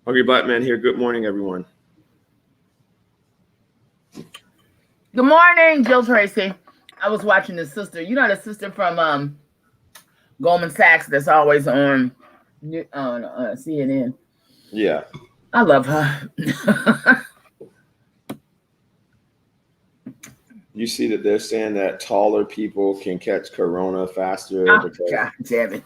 Hungry Black Man here. Good morning, everyone. Good morning, Jill Tracy. I was watching the sister. You know the sister from Goldman Sachs that's always on CNN. Yeah. I love her. You see that they're saying that taller people can catch corona faster Oh, because God damn it.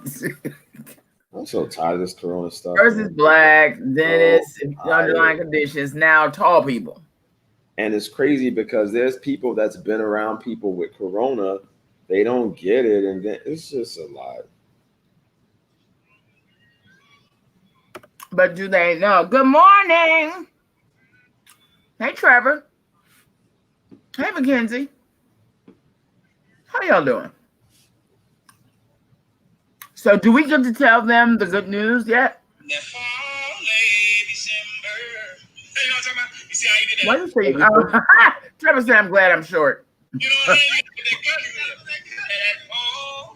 I'm so tired of this corona stuff, First is man. black, then So it's tired. underlying conditions. Now tall people. And it's crazy because there's people that's been around people with corona, they don't get it, and then it's just a lot. But do they know? Good morning. Hey, Trevor. Hey, Mackenzie. How y'all doing? So do we get to tell them the good news yet? What is he? Trevor said, I'm glad I'm short.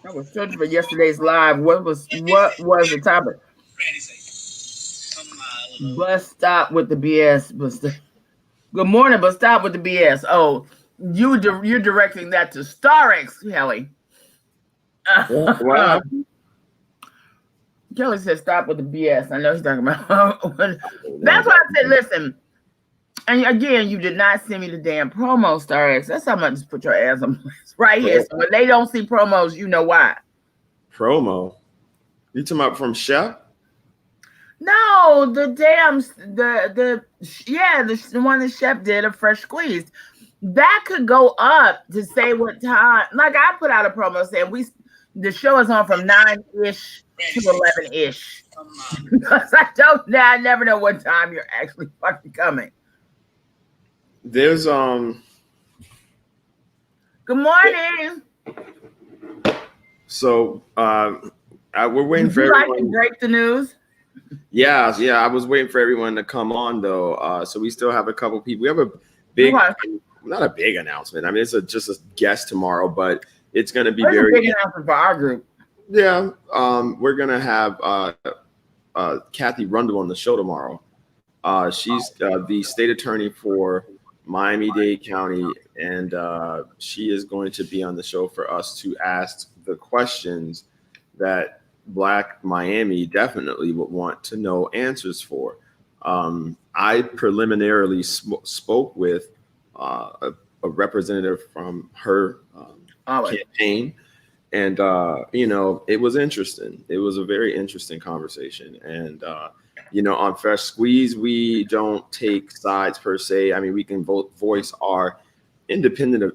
I was searching for yesterday's live. What was the topic? Bus stop with the BS. Good morning, but stop with the BS. Oh, you're directing that to Starix, Kelly. What happened? Kelly said, "Stop with the BS." I know he's talking about. No, That's why I said, "Listen." And again, you did not send me the damn promo, Starix. That's how much put your ass on right here. So when they don't see promos, you know why. promo. You talking about from Chef? No, the damn the one the chef did, a fresh squeezed. That could go up to say what time. Like I put out a promo saying the show is on from 9-ish to 11-ish. Because I never know what time you're actually fucking coming. There's Good morning. so we're waiting Would for you like to everyone. break the news? Yeah. I was waiting for everyone to come on though. So we still have a couple people. We have a big, Okay. not a big announcement. I mean, just a guest tomorrow, but it's going to be There's a very, big announcement for our group. yeah. We're going to have Kathy Rundle on the show tomorrow. She's the state attorney for Miami-Dade County, and she is going to be on the show for us to ask the questions that Black Miami definitely would want to know answers for. I preliminarily spoke with a representative from her campaign, and it was interesting. It was a very interesting conversation, and on Fresh Squeeze, we don't take sides per se. I mean, we can voice our independent,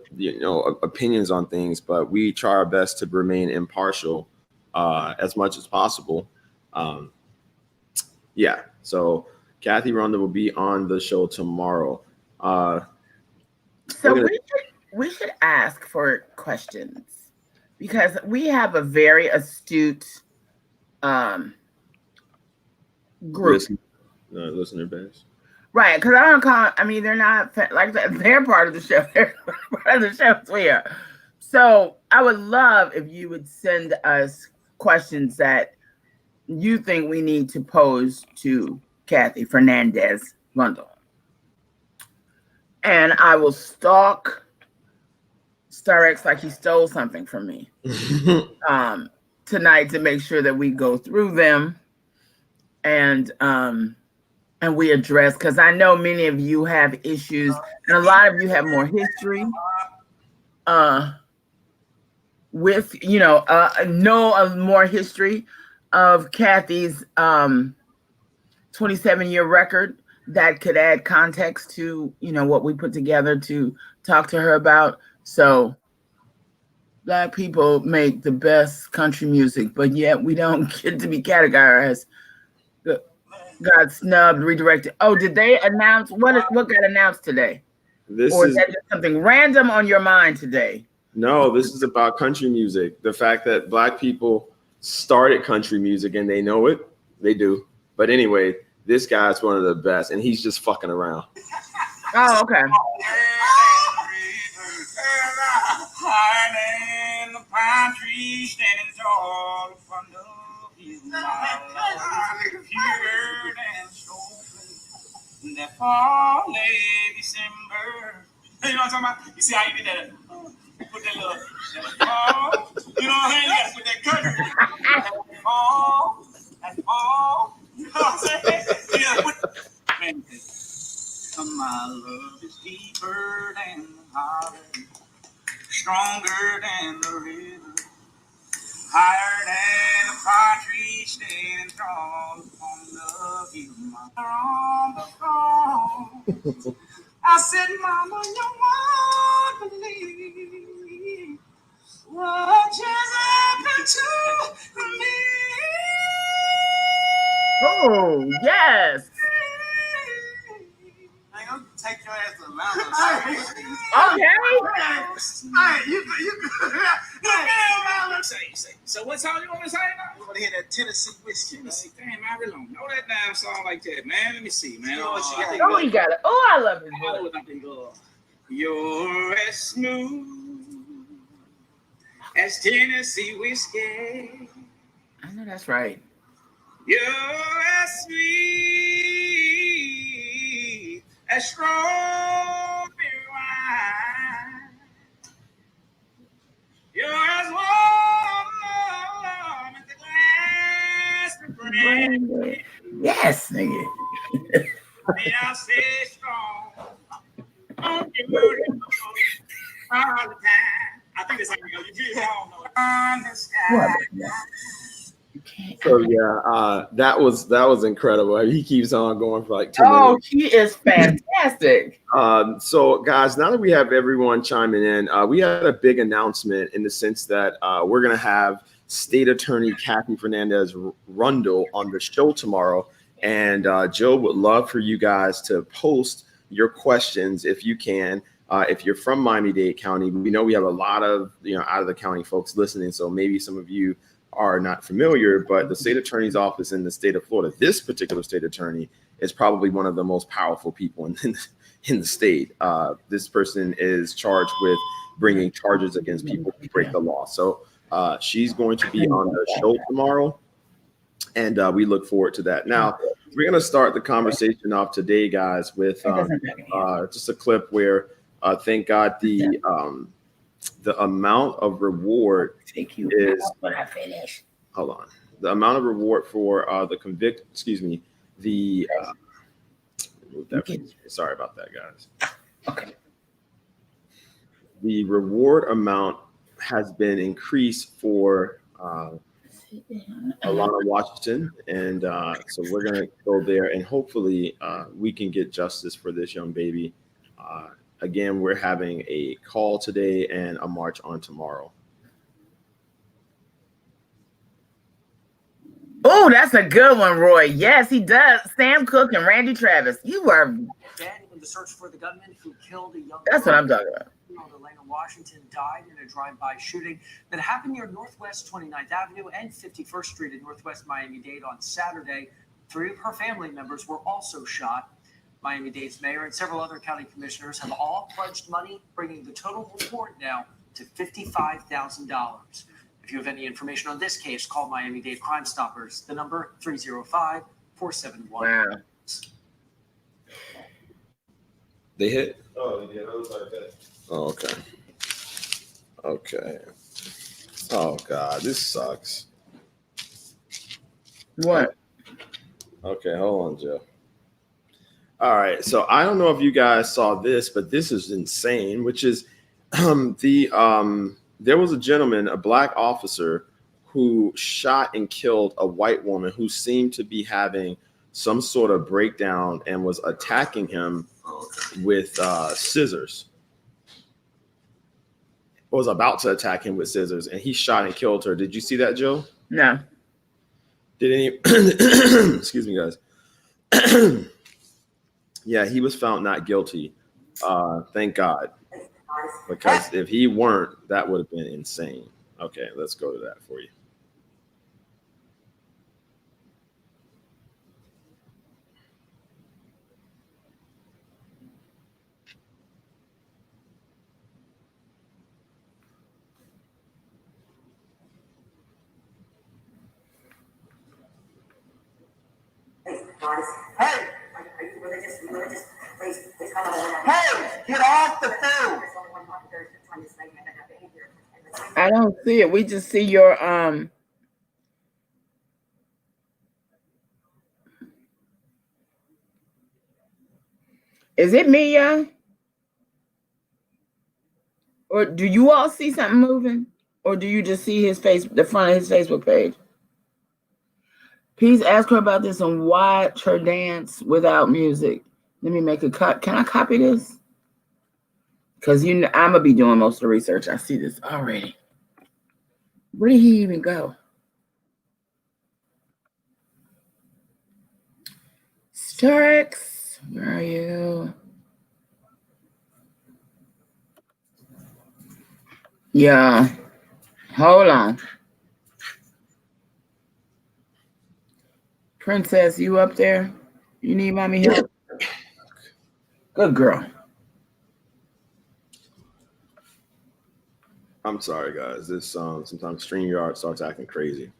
opinions on things, but we try our best to remain impartial as much as possible. Um, yeah. So Kathy Ronda will be on the show tomorrow. So we should ask for questions because we have a very astute group. Listener base. Right, because I don't call. I mean, they're not like they're part of the show. They're part of the show here. So I would love if you would send us questions that you think we need to pose to Kathy Fernandez Rundle, and I will stalk Starx like he stole something from me tonight to make sure that we go through them and we address, because I know many of you have issues and a lot of you have more history with know more history of Kathy's 27-year record that could add context to what we put together to talk to her about. So Black people make the best country music, but yet we don't get to be categorized. Got snubbed, redirected. Oh, did they announce what got announced today? This Or is is that just something random on your mind today? No, this is about country music. The fact that Black people started country music and they know it, they do. But anyway, this guy's one of the best, and he's just fucking around. Oh, okay. that fall, late December. You know what I'm talking about? You see how you did that? Put that little fall. You know what I'm saying? You gotta put that curtain. That fall. You know what I'm saying? You gotta put man. My love is deeper than the Holland, stronger than the river, higher than the partridge stand tall upon the hill. On the phone, I said, Mama, you won't believe what just happened to me. Oh, yes. I'm gonna take your ass to Atlanta. Okay. You say. So what song you want to say now? You want to hear that Tennessee whiskey? Tennessee, damn, I really don't know that damn song like that, man. Let me see, man. Oh, he got it. Oh, I love his voice. I think you're as smooth as Tennessee whiskey. I know that's right. You're as sweet as strawberry wine. You're as warm as the glass of brandy. Yes, nigga. And I'll stay strong on your booty all the time. I think that's how you go. You don't know it. On the sky. So yeah, that was incredible. He keeps on going for like 2 minutes. Oh, he is fantastic. So guys, now that we have everyone chiming in, we had a big announcement in the sense that we're gonna have State Attorney Kathy Fernandez Rundle on the show tomorrow, and Joe would love for you guys to post your questions if you can. If you're from Miami-Dade County, we know we have a lot of out of the county folks listening, so maybe some of you are not familiar, but the state attorney's office in the state of Florida, this particular state attorney is probably one of the most powerful people in the state. This person is charged with bringing charges against people who break the law. So she's going to be on the show tomorrow, and we look forward to that. Now, we're going to start the conversation off today, guys, with just a clip where, thank God, the amount of reward is when I finish. Hold on. The amount of reward for sorry about that, guys. Okay. The reward amount has been increased for Alana Washington, and so we're gonna go there, and hopefully we can get justice for this young baby. Again, we're having a call today and a march on tomorrow. Oh, that's a good one, Roy. Yes, he does. Sam Cooke and Randy Travis. You are. Dead in the search for the gunman who killed a young. That's what I'm talking about. Elena Washington died in a drive-by shooting that happened near Northwest 29th Avenue and 51st Street in Northwest Miami-Dade on Saturday. 3 of her family members were also shot. Miami-Dade's mayor and several other county commissioners have all pledged money, bringing the total reward now to $55,000. If you have any information on this case, call Miami-Dade Crime Stoppers. The number 305-471. Wow. They hit? Oh, they did. It was like that. Oh, okay. Okay. Oh, God. This sucks. What? Okay, hold on, Joe. All right. So I don't know if you guys saw this, but this is insane, which is there was a gentleman, a black officer, who shot and killed a white woman who seemed to be having some sort of breakdown and was attacking him with scissors. Was about to attack him with scissors, and he shot and killed her. Did you see that, Joe? No. Did any? Excuse me, guys. Yeah, he was found not guilty. Thank God. Because if he weren't, that would have been insane. Okay, let's go to that for you. Hey, are you really Hey, get off the phone. I don't see it. We just see your Is it me, y'all? Or do you all see something moving? Or do you just see his face, the front of his Facebook page? Please ask her about this and watch her dance without music. Let me make a cut. Can I copy this? Because I'm going to be doing most of the research. I see this already. Where did he even go? Starks, where are you? Yeah. Hold on. Princess, you up there? You need mommy help? Good girl. I'm sorry, guys. This sometimes StreamYard starts acting crazy.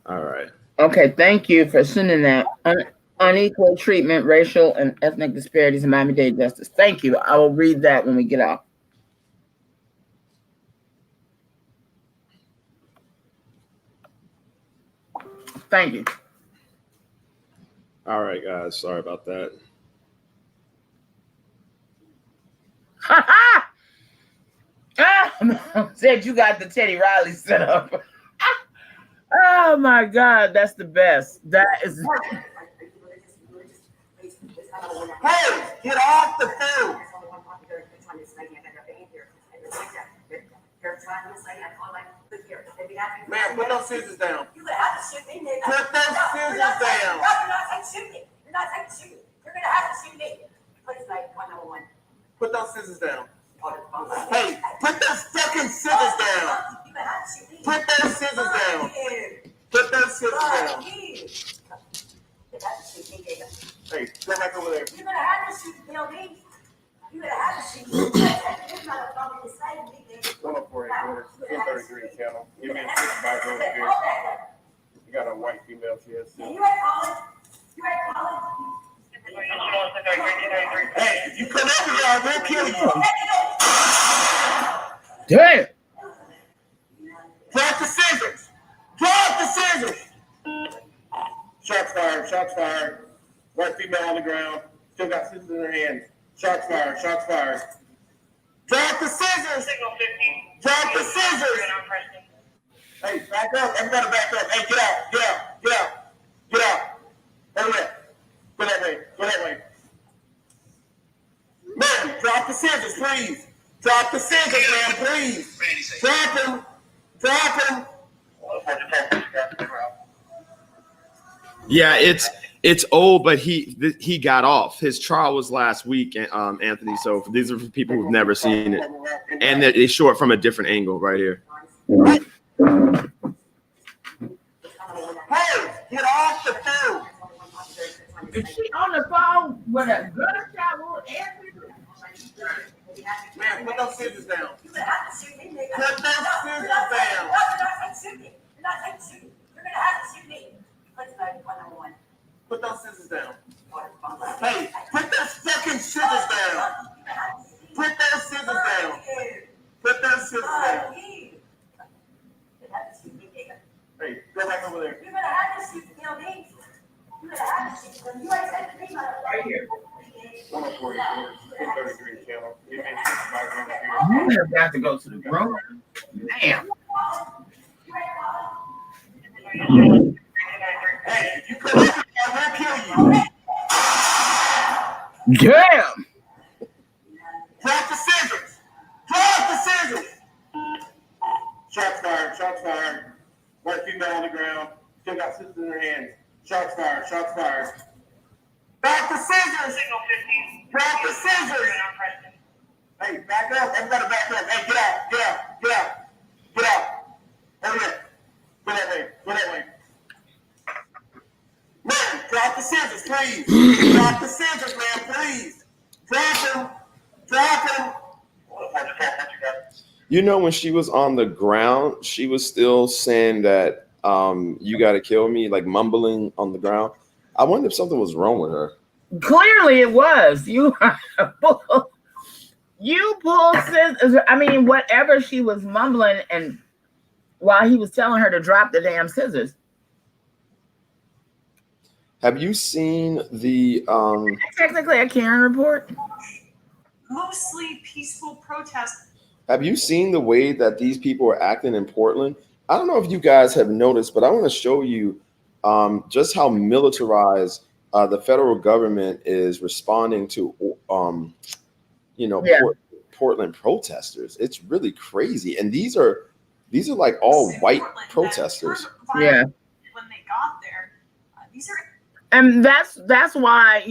All right. Okay, thank you for sending that. Unequal treatment, racial and ethnic disparities in Miami-Dade justice. Thank you. I will read that when we get out. Thank you. All right, guys. Sorry about that. Said you got the Teddy Riley set up. Oh my God, that's the best. That is. Hey, get off the phone. Man, put those scissors down. Put those scissors down. You're not shooting. You're gonna have to shoot me. Please, like 101. Put those scissors down. Hey, put those fucking scissors down. Put those scissors down. Put those scissors down. Hey, go back over there. You're gonna have to shoot me, LD. You're gonna have to shoot me. It's not a problem to say to me. 104 quarters, 1033 channel. Give me a supervisor over here. You got a white female, she has. You at college? You at college? Hey, if you come over here, I will kill you. Damn. Drop the scissors. Drop the scissors. Shots fired. Shots fired. White female on the ground. Still got scissors in her hands. Shots fired. Shots fired. Drop the scissors. Drop the scissors. Hey, back up. Everybody back up. Hey, get out. Get out. Get out. Get out. Over there. Go that way. Go that way. Man, drop the scissors, please. Drop the scissors, man, please. Drop them. Drop them. Yeah, it's old, but he got off. His trial was last week, Anthony. So these are for people who've never seen it, and it's short from a different angle right here. Hey, get off the phone. Is she on the phone with a gunshot wound? Man, put those scissors down. Put those scissors down. Put those scissors down. Hey, put those fucking scissors down. Put those scissors down. Put those scissors down. Hey, go back over there. You're gonna have to shoot the LD. You're gonna have to shoot them. You ain't said to me, right here. 104 1033 channel. Give me a supervisor over here. You have got to go to the room. Damn. Hey, if you come over here, I will kill you. Damn. Drop the scissors. Drop the scissors. Shots fired. Shots fired. White female on the ground. Still got scissors in her hands. Shots fired. Shots fired. Drop the scissors. Drop the scissors. Hey, back up. Everybody back up. Hey, get out. Get out. Get out. Get out. Over there. Go that way. Go that way. Man, drop the scissors, please. Drop the scissors, man, please. Drop them. You know, when she was on the ground, she was still saying that you got to kill me, like mumbling on the ground. I wonder if something was wrong with her. Clearly, it was you. You pulled scissors. I mean, whatever she was mumbling, and while he was telling her to drop the damn scissors. Have you seen the Technically a Karen report. Mostly peaceful protests. Have you seen the way that these people are acting in Portland? I don't know if you guys have noticed, but I want to show you just how militarized the federal government is responding to, Yeah. Portland protesters. It's really crazy, and these are like all white Portland that protesters. turned violent Yeah. When they got there, these are And that's why,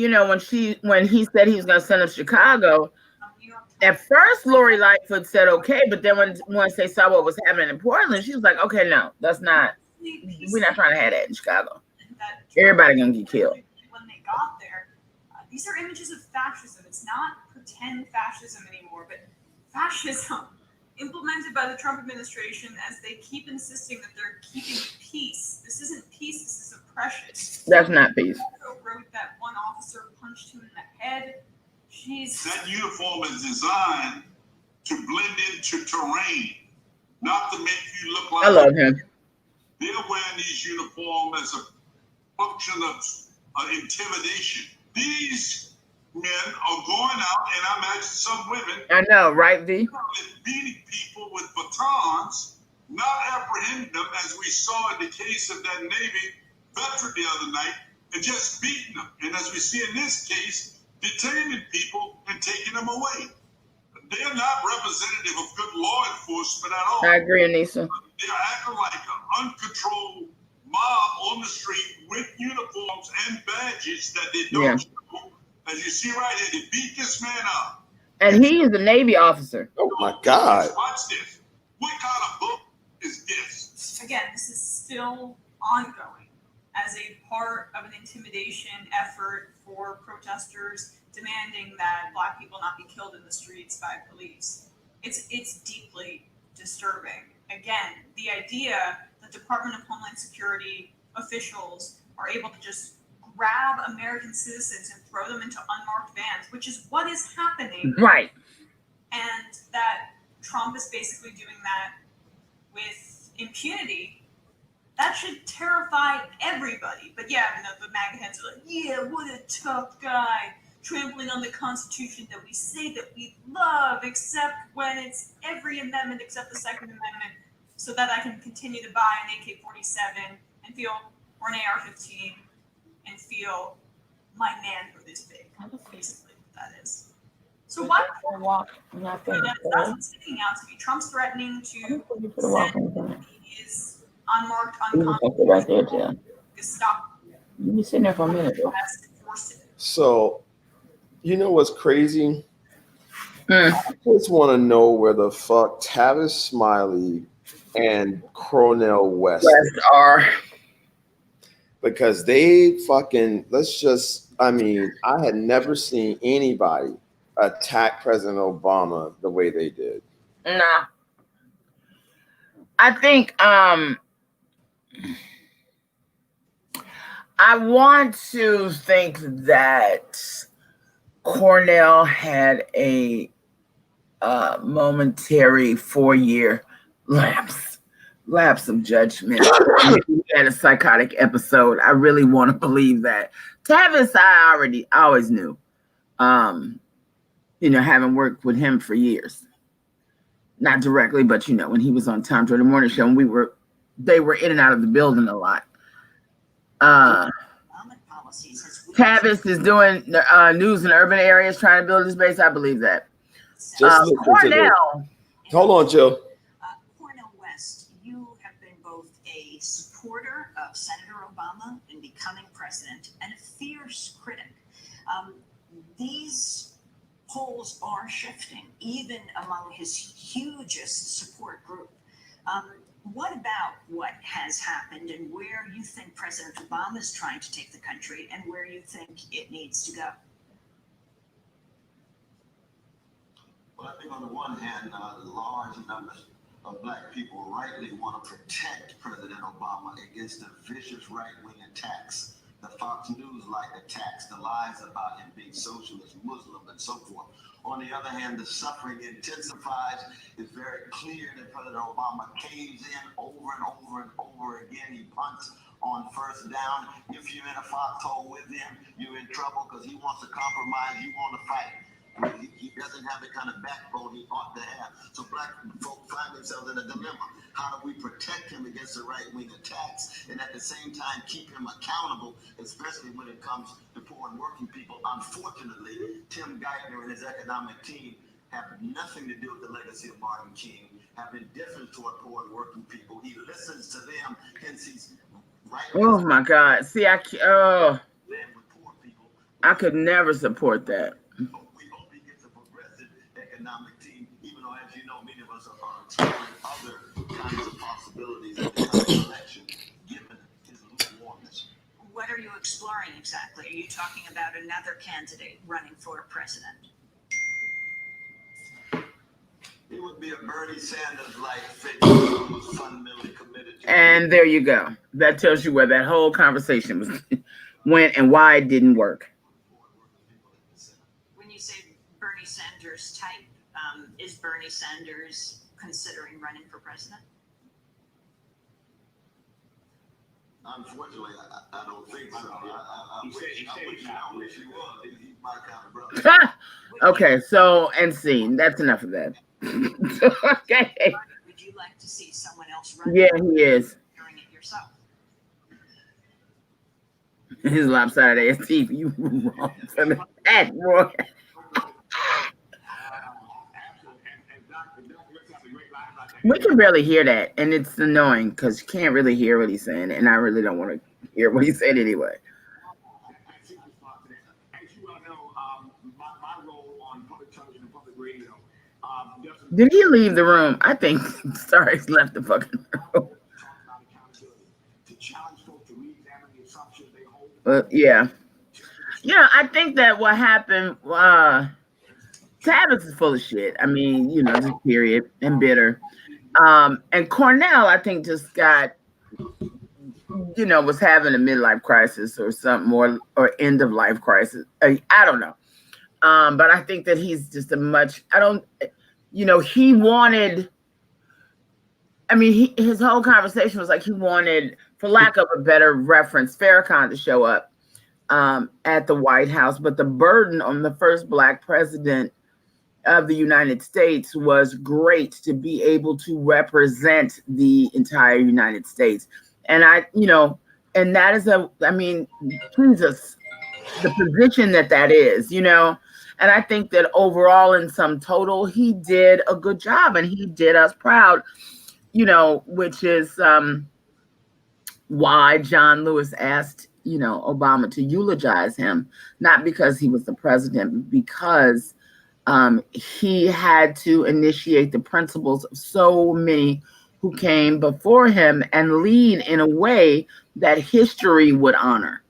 when he said he was going to send up Chicago, New York Times. at first Lori Lightfoot said okay, but then once they saw what was happening in Portland, she was like, okay, no, that's not. We're not trying to have that in Chicago. That Everybody gonna get killed. when they got there. These are images of fascism. It's not pretend fascism anymore, but fascism implemented by the Trump administration as they keep insisting that they're keeping peace. This isn't peace, this is oppression. That's not peace. Wrote that one officer punched him in the head. Jeez. That uniform is designed to blend into terrain, not to make you look like. I love him. They're wearing these uniforms as a function of intimidation. These men are going out, and I imagine some women, I know, right, V? beating people with batons, not apprehending them, as we saw in the case of that Navy veteran the other night, and just beating them. And as we see in this case, detaining people and taking them away. They're not representative of good law enforcement at all. I agree, Anissa. They're acting like an uncontrolled mob on the street with uniforms and badges that they don't show. As you see right here, they beat this man up. And he is a Navy officer. Oh my God! Watch this. What kind of book is this? Again, this is still ongoing as a part of an intimidation effort for protesters demanding that Black people not be killed in the streets by police. It's deeply disturbing. Again, the idea that Department of Homeland Security officials are able to just grab American citizens and throw them into unmarked vans, which is what is happening. Right. And that Trump is basically doing that with impunity, that should terrify everybody. But yeah, the MAGA heads are like, yeah, what a tough guy, trampling on the Constitution that we say that we love, except when it's every amendment except the Second Amendment, so that I can continue to buy an AK-47 and feel, or an AR-15, and feel my manhood is big. Basically, what that is. So what? That's what's sticking out to me. Trump's threatening to send these unmarked, unconstitutional right there, Jill. Gestapo. You be sitting there for a minute, though. So, you know what's crazy? I just want to know where the fuck Tavis Smiley and Cornel West are. Because they fucking, I had never seen anybody attack President Obama the way they did. Nah. I think I want to think that Cornell had a momentary 4-year lapse of judgment. He had a psychotic episode. I really want to believe that. Tavis, I always knew. Having worked with him for years. Not directly, but when he was on Tom Jordan Morning Show, and they were in and out of the building a lot. Tavis is doing news in urban areas, trying to build his base. I believe that. Cornell. Hold on, Jill. Cornel West, you have been both a supporter of Senator Obama in becoming president and a fierce critic. These polls are shifting, even among his hugest support group. What about what has happened and where you think President Obama is trying to take the country and where you think it needs to go? on the one hand, large numbers of black people rightly want to protect President Obama against the vicious right-wing attacks, the Fox News-like attacks, the lies about him being socialist, Muslim, and so forth. On the other hand, the suffering intensifies. It's very clear that President Obama caves in over and over and over again. He punts on first down. If you're in a foxhole with him, you're in trouble because he wants to compromise, you want to fight. He doesn't have the kind of backbone he ought to have. So black folk find themselves in a dilemma. How do we protect him against the right-wing attacks and at the same time keep him accountable, especially when it comes to poor and working people? Unfortunately, Tim Geithner and his economic team have nothing to do with the legacy of Martin King, have been different toward poor and working people. He listens to them, hence he's right. Oh my God. See, I could never support that. We hope he gets a progressive economic team, even though, as you know, many of us are exploring other kinds of possibilities in the coming election, given his lukewarmness. What are you exploring exactly? Are you talking about another candidate running for president? It would be a Bernie Sanders-like figure who was fundamentally committed to. And there you go. That tells you where that whole conversation was went and why it didn't work. When you say Bernie Sanders type, is Bernie Sanders considering running for president? Unfortunately, I don't think so. I wish he was. He's my kind of brother. Okay, so and scene. That's enough of that. Okay. Would you like to see someone else run? Yeah, he is. Doing it yourself. His lopsided ass teeth. You wrong for that, boy. We can barely hear that, and it's annoying because you can't really hear what he's saying, and I really don't want to hear what he said anyway. As you well know, my role on public television and public radio. Did he leave the room? I think Starks left the fucking room. Yeah. Yeah, I think that what happened, Tavis is full of shit. I mean, you know, just period, and bitter. And Cornell, I think, just got, you know, was having a midlife crisis or something, or end of life crisis. I don't know. But I think that he's just he wanted, his whole conversation was like he wanted, for lack of a better reference, Farrakhan to show up at the White House. But the burden on the first Black president of the United States was great to be able to represent the entire United States. And and that is Jesus, the position that is, and I think that overall in sum total, he did a good job and he did us proud, which is why John Lewis asked, Obama to eulogize him, not because he was the president, but because he had to initiate the principles of so many who came before him and lead in a way that history would honor.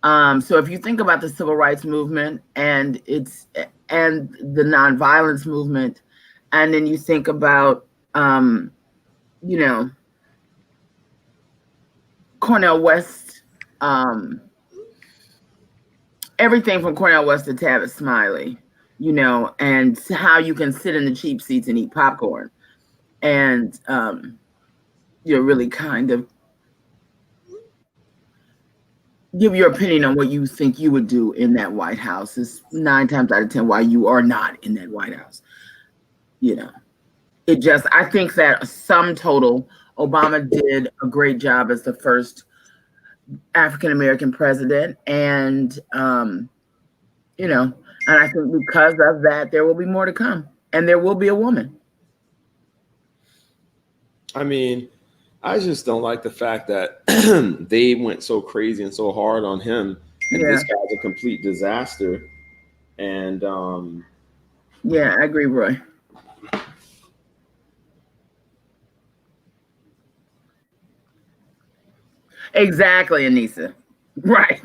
So if you think about the civil rights movement and the nonviolence movement, and then you think about, Cornel West, everything from Cornel West to Tavis Smiley, and how you can sit in the cheap seats and eat popcorn and, really kind of give your opinion on what you think you would do in that White House is 9 times out of 10 why you are not in that White House. I think that sum total, Obama did a great job as the first African-American president. And, and I think because of that, there will be more to come and there will be a woman. I just don't like the fact that they went so crazy and so hard on him, and this guy's a complete disaster. And yeah, I agree, Roy. Exactly, Anissa. Right.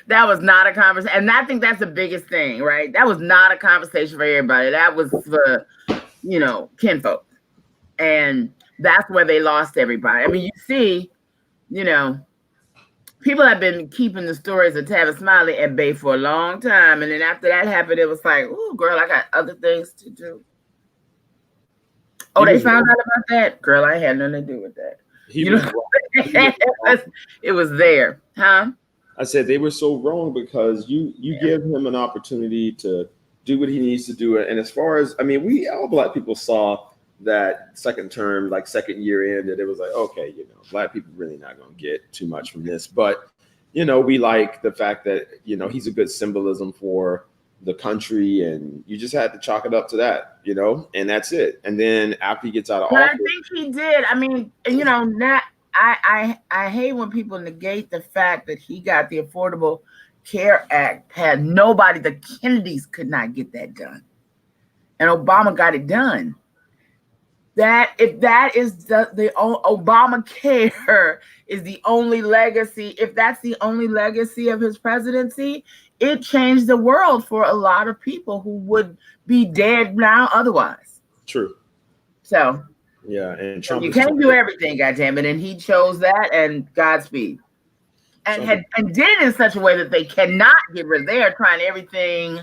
That was not a conversation. And I think that's the biggest thing, right? That was not a conversation for everybody. That was for, kinfolk. And that's where they lost everybody. I mean, you see, people have been keeping the stories of Tavis Smiley at bay for a long time. And then after that happened, it was like, oh, girl, I got other things to do. Oh, they found out about that? Girl, I had nothing to do with that. It was there. Huh? I said they were so wrong because you give him an opportunity to do what he needs to do. And as far as, I mean, we all Black people saw that second term, like second year in, that it was like, okay, Black people really not going to get too much from this. But, we like the fact that, he's a good symbolism for the country, and you just had to chalk it up to that, and that's it. And then after he gets out of office, I think he did. I mean, not. I hate when people negate the fact that he got the Affordable Care Act. Had nobody, the Kennedys could not get that done, and Obama got it done. If that is the Obamacare is the only legacy, if that's the only legacy of his presidency, it changed the world for a lot of people who would be dead now otherwise. True. So yeah, and Trump, you can't do everything, goddammit, and he chose that, and Godspeed, and did it in such a way that they cannot get rid of. They are trying everything,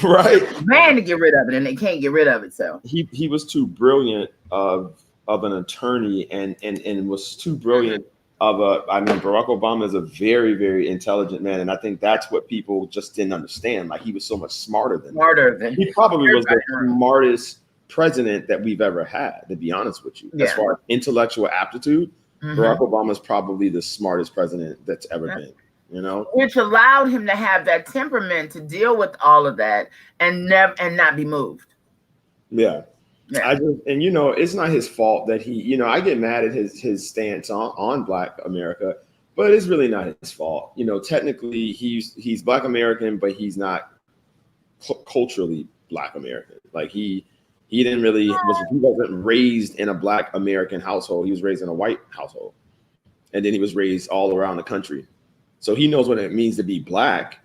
right, man, to get rid of it, and they can't get rid of it. So he was too brilliant of an attorney, and was too brilliant Barack Obama is a very, very intelligent man, and I think that's what people just didn't understand. Like, he was so much smarter than he probably was the smartest president that we've ever had, to be honest with you. As far as intellectual aptitude, Barack Obama is probably the smartest president that's ever been, which allowed him to have that temperament to deal with all of that and not be moved. Yeah. It's not his fault that he, I get mad at his stance on Black America, but it's really not his fault. Technically he's Black American, but he's not culturally Black American. Like, he wasn't raised in a Black American household. He was raised in a white household, and then he was raised all around the country. So he knows what it means to be Black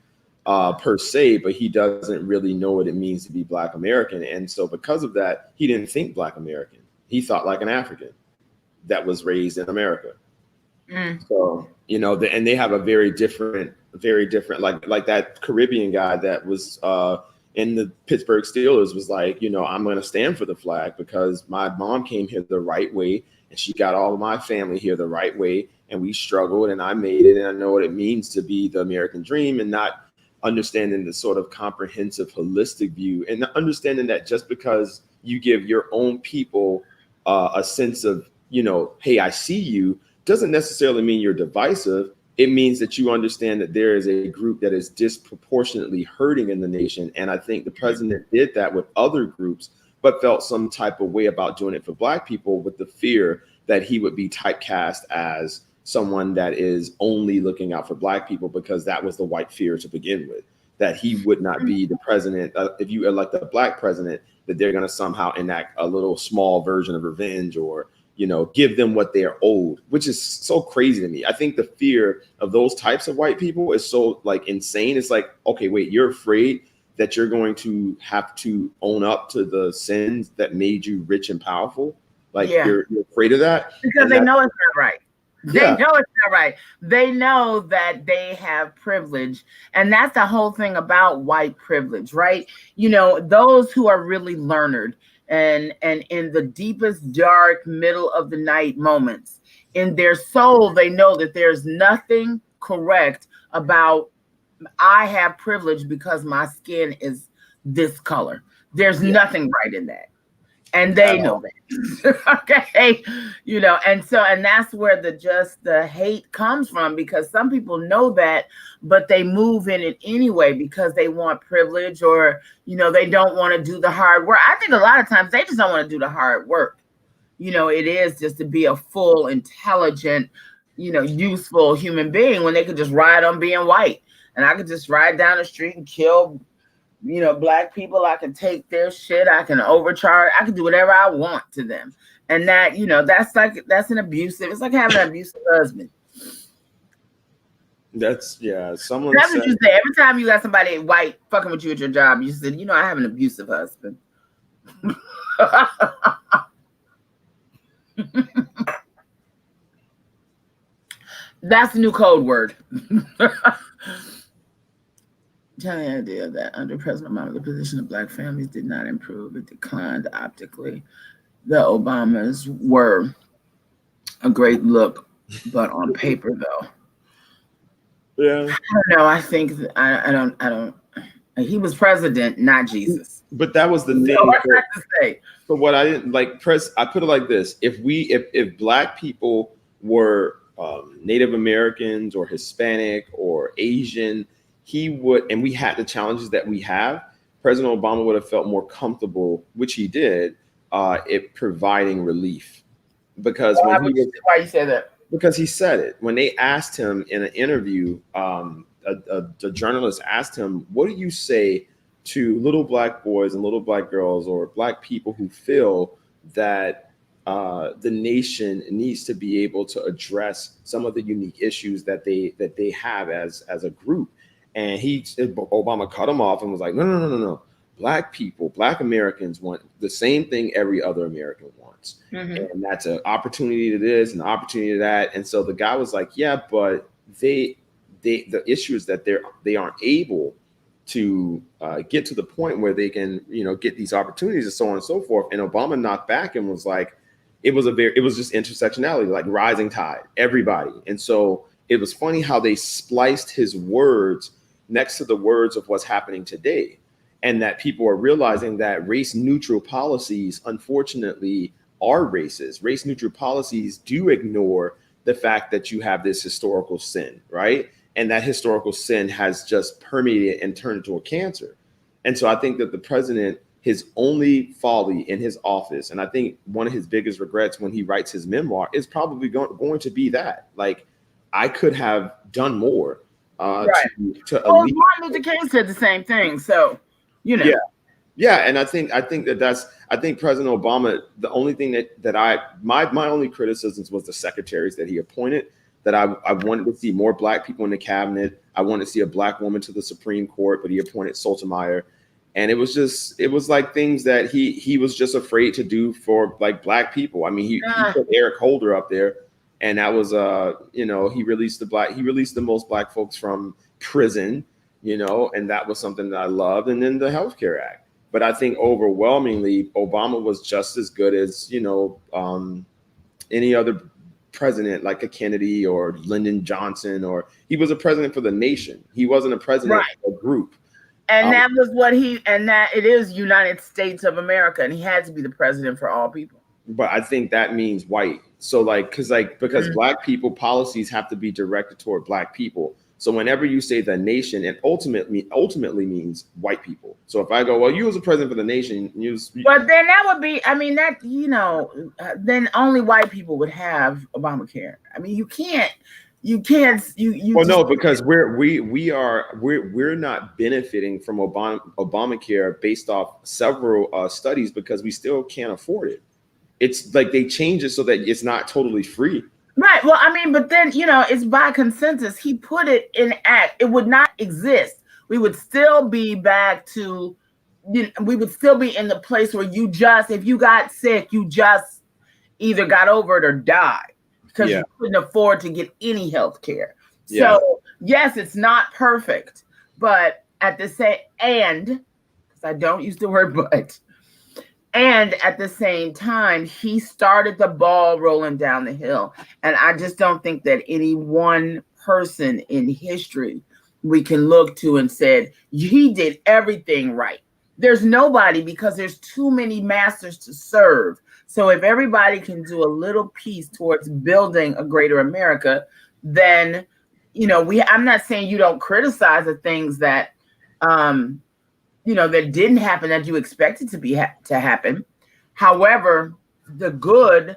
per se, but he doesn't really know what it means to be Black American. And so because of that, he didn't think Black American. He thought like an African that was raised in America. So, and they have a very different, like that Caribbean guy that was in the Pittsburgh Steelers was like, I'm going to stand for the flag because my mom came here the right way, and she got all of my family here the right way, and we struggled, and I made it, and I know what it means to be the American dream, and not understanding the sort of comprehensive, holistic view, and understanding that just because you give your own people a sense of, hey, I see you, doesn't necessarily mean you're divisive. It means that you understand that there is a group that is disproportionately hurting in the nation. And I think the president did that with other groups, but felt some type of way about doing it for Black people, with the fear that he would be typecast as someone that is only looking out for Black people, because that was the white fear to begin with, that he would not be the president. If you elect a Black president, that they're going to somehow enact a little small version of revenge, or give them what they're owed, which is so crazy to me. I think the fear of those types of white people is so insane. It's like, okay, wait, you're afraid that you're going to have to own up to the sins that made you rich and powerful. You're afraid of that because they know it's not right. They know it's not right. They know that they have privilege. And that's the whole thing about white privilege, right? Those who are really learned, and in the deepest, dark, middle of the night moments, in their soul, they know that there's nothing correct about, I have privilege because my skin is this color. There's nothing right in that. And they know that. Okay. And that's where the hate comes from, because some people know that, but they move in it anyway because they want privilege, or, they don't want to do the hard work. I think a lot of times they just don't want to do the hard work. It is just to be a full, intelligent, useful human being, when they could just ride on being white. And I could just ride down the street and kill Black people. I can take their shit. I can overcharge. I can do whatever I want to them. And that, that's an abusive. It's like having an abusive husband. That's someone That's said, what you say. Every time you got somebody white fucking with you at your job, you said, I have an abusive husband. That's the new code word. Telling the idea that under President Obama, the position of black families did not improve. It declined optically. The Obamas were a great look, but on paper, though. yeah. I don't know. I think I don't. He was president, not Jesus. But that was the thing. To say. But what I didn't like, I put it like this: if black people were Native Americans or Hispanic or Asian, he would, and we had the challenges that we have. President Obama would have felt more comfortable, which he did, it providing relief. Because why you say that? Because he said it when they asked him in an interview. A journalist asked him, "What do you say to little black boys and little black girls or black people who feel that the nation needs to be able to address some of the unique issues that they have as a group?" And Obama cut him off and was like, no. Black people, Black Americans want the same thing every other American wants. Mm-hmm. And that's an opportunity to this and an opportunity to that. And so the guy was like, yeah, but the issue is that they aren't able to get to the point where they can, get these opportunities and so on and so forth. And Obama knocked back and was like, it was just intersectionality, like rising tide, everybody. And so it was funny how they spliced his words next to the words of what's happening today. And that people are realizing that race neutral policies, unfortunately, are racist. Race neutral policies do ignore the fact that you have this historical sin, right? And that historical sin has just permeated and turned into a cancer. And so I think that the president, his only folly in his office, and I think one of his biggest regrets when he writes his memoir is probably going to be that, like, I could have done more. Right. Martin Luther King said the same thing. So, Yeah. And I think President Obama, the only thing my only criticisms was the secretaries that he appointed, that I wanted to see more black people in the cabinet. I wanted to see a black woman to the Supreme Court, but he appointed Sotomayor. And it was like things that he was just afraid to do for like black people. I mean, he put Eric Holder up there, and that was he released the most black folks from prison, and that was something that I loved. And then the Healthcare Act. But I think overwhelmingly Obama was just as good as any other president, like a Kennedy or Lyndon Johnson, or he was a president for the nation. He wasn't a president for a group. And that was it is United States of America, and he had to be the president for all people. But I think that means white. So because black people policies have to be directed toward black people. So whenever you say the nation, it ultimately means white people. So if I go, well, you was a president for the nation, but then that would be, then only white people would have Obamacare. I mean, you can't. Well, no, because we're not benefiting from Obamacare based off several studies because we still can't afford it. It's like they change it so that it's not totally free. Right. Well, I mean, but then, it's by consensus. He put it in act. It would not exist. We would still be back to, we would still be in the place where if you got sick, you just either got over it or died because you couldn't afford to get any health care. Yeah. So, yes, it's not perfect, but at the same, because I don't use the word but, and at the same time, he started the ball rolling down the hill. And I just don't think that any one person in history we can look to and said, he did everything right. There's nobody, because there's too many masters to serve. So if everybody can do a little piece towards building a greater America, then, I'm not saying you don't criticize the things that, that didn't happen that you expected to happen. However, the good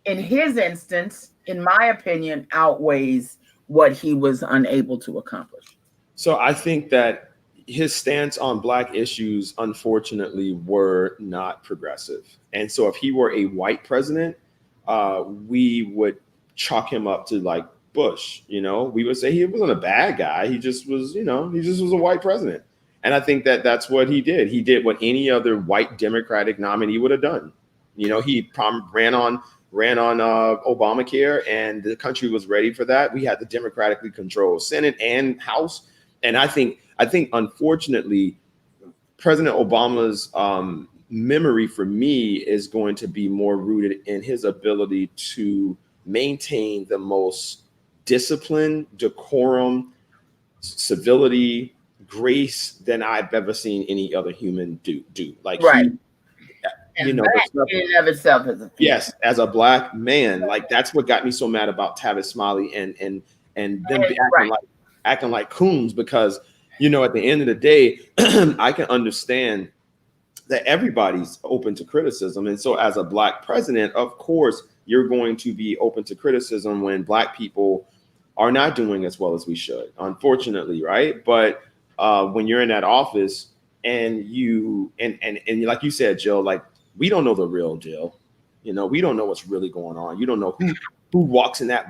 in his instance, in my opinion, outweighs what he was unable to accomplish. So I think that his stance on black issues, unfortunately, were not progressive. And so if he were a white president, we would chalk him up to like Bush. You know, we would say he wasn't a bad guy. He just was, you know, he just was a white president. And I think that that's what he did. He did what any other white Democratic nominee would have done. You know, he ran on Obamacare, and the country was ready for that. We had the democratically controlled Senate and House, and I think unfortunately, President Obama's memory for me is going to be more rooted in his ability to maintain the most discipline, decorum, civility, grace than I've ever seen any other human do. Like Right. he, you know, that in and of itself is a feat. yes, as a black man, like that's what got me so mad about Tavis Smiley and them acting like coons, because you know at the end of the day, I can understand that everybody's open to criticism, and so as a black president, of course, you're going to be open to criticism when black people are not doing as well as we should, unfortunately, right? But when you're in that office and and like you said, Jill, like we don't know the real deal. You know, we don't know what's really going on. You don't know who walks in that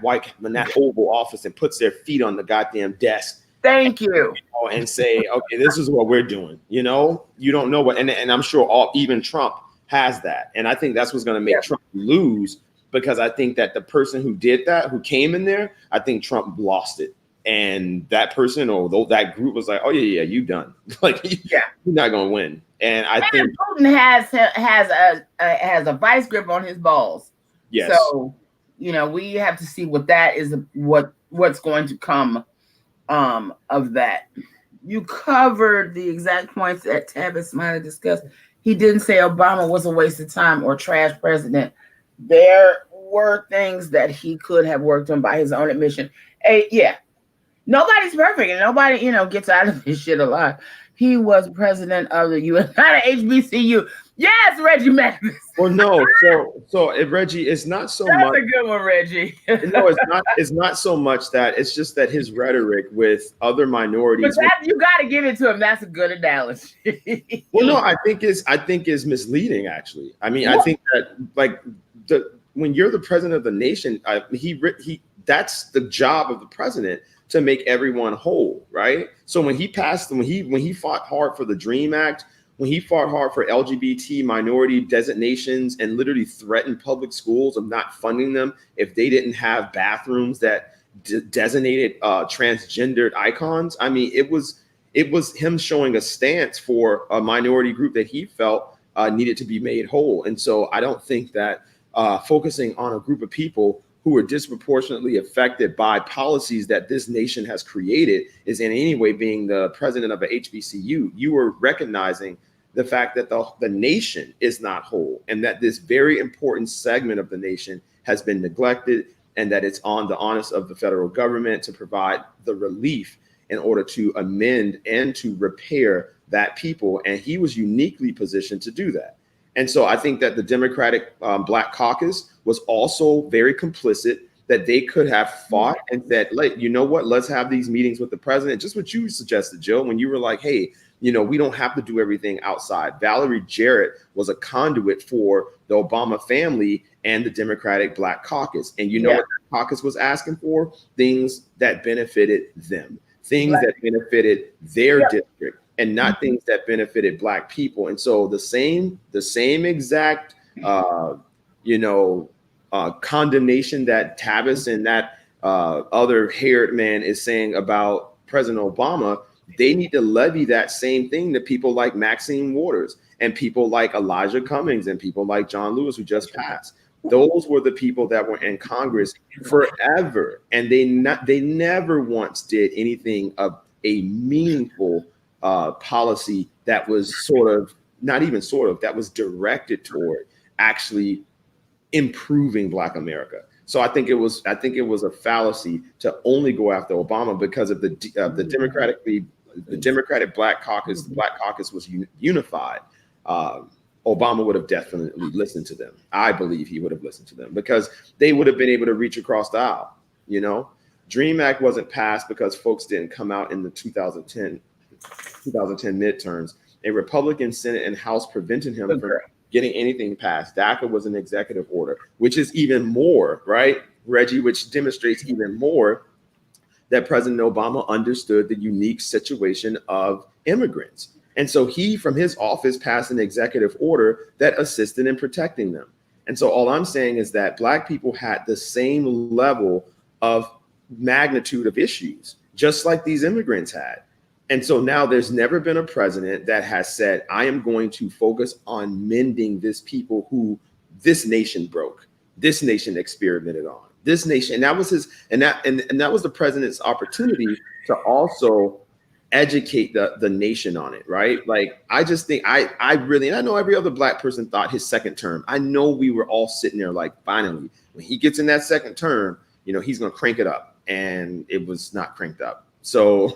Oval Office and puts their feet on the goddamn desk. Thank you. And say, okay, this is what we're doing. You know, you don't know what, and I'm sure even Trump has that. And I think that's what's going to make Trump lose, because I think that the person who did that, who came in there, I think Trump lost it. And that person or that group was like, oh yeah, you done. Like, you're not going to win. And I think Putin has a vice grip on his balls. Yes. So, you know, we have to see what that is, what's going to come of that. You covered the exact points that Tavis might have discussed. He didn't say Obama was a waste of time or trash president. There were things that he could have worked on by his own admission. Nobody's perfect, and nobody, gets out of this shit alive. He was president of the U.S., not an HBCU. Yes, Reggie Mathis. Well, no. So Reggie, it's not so much. That's a good one, Reggie. No, it's not. It's not so much that. It's just that his rhetoric with other minorities. But you got to give it to him. That's a good analogy. Well, no, I think is misleading. Actually, I mean, I think that when you're the president of the nation, that's the job of the president, to make everyone whole, right? So when he fought hard for the DREAM Act, when he fought hard for LGBT minority designations and literally threatened public schools of not funding them if they didn't have bathrooms that designated transgendered icons. I mean, it was him showing a stance for a minority group that he felt needed to be made whole. And so I don't think that focusing on a group of people who are disproportionately affected by policies that this nation has created is in any way being the president of a HBCU. You are recognizing the fact that the nation is not whole, and that this very important segment of the nation has been neglected, and that it's on the onus of the federal government to provide the relief in order to amend and to repair that people. And he was uniquely positioned to do that. And so I think that the Democratic Black Caucus was also very complicit, that they could have fought and said, like, you know what, let's have these meetings with the president. Just what you suggested, Jill, when you were like, hey, we don't have to do everything outside. Valerie Jarrett was a conduit for the Obama family and the Democratic Black Caucus. And what the caucus was asking for? Things that benefited them, things that benefited their district, and not things that benefited Black people. And so the same exact, condemnation that Tavis and that other haired man is saying about President Obama, they need to levy that same thing to people like Maxine Waters and people like Elijah Cummings and people like John Lewis, who just passed. Those were the people that were in Congress forever, and they never once did anything of a meaningful policy that was that was directed toward actually improving Black America. So I think it was a fallacy to only go after Obama because of the Democratic Black Caucus. The Black Caucus was unified. Obama would have definitely listened to them. I believe he would have listened to them because they would have been able to reach across the aisle. DREAM Act wasn't passed because folks didn't come out in the 2010 midterms. A Republican Senate and House prevented him from getting anything passed. DACA was an executive order, which is even more, right? Reggie, which demonstrates even more that President Obama understood the unique situation of immigrants. And so he, from his office, passed an executive order that assisted in protecting them. And so all I'm saying is that Black people had the same level of magnitude of issues, just like these immigrants had. And so now there's never been a president that has said, I am going to focus on mending this people who this nation broke, this nation experimented on, this nation. And that was his, and that was the president's opportunity to also educate the nation on it, right? Like, I just think I really, and I know every other Black person thought his second term, I know we were all sitting there like, finally, when he gets in that second term, you know, he's going to crank it up. And it was not cranked up. So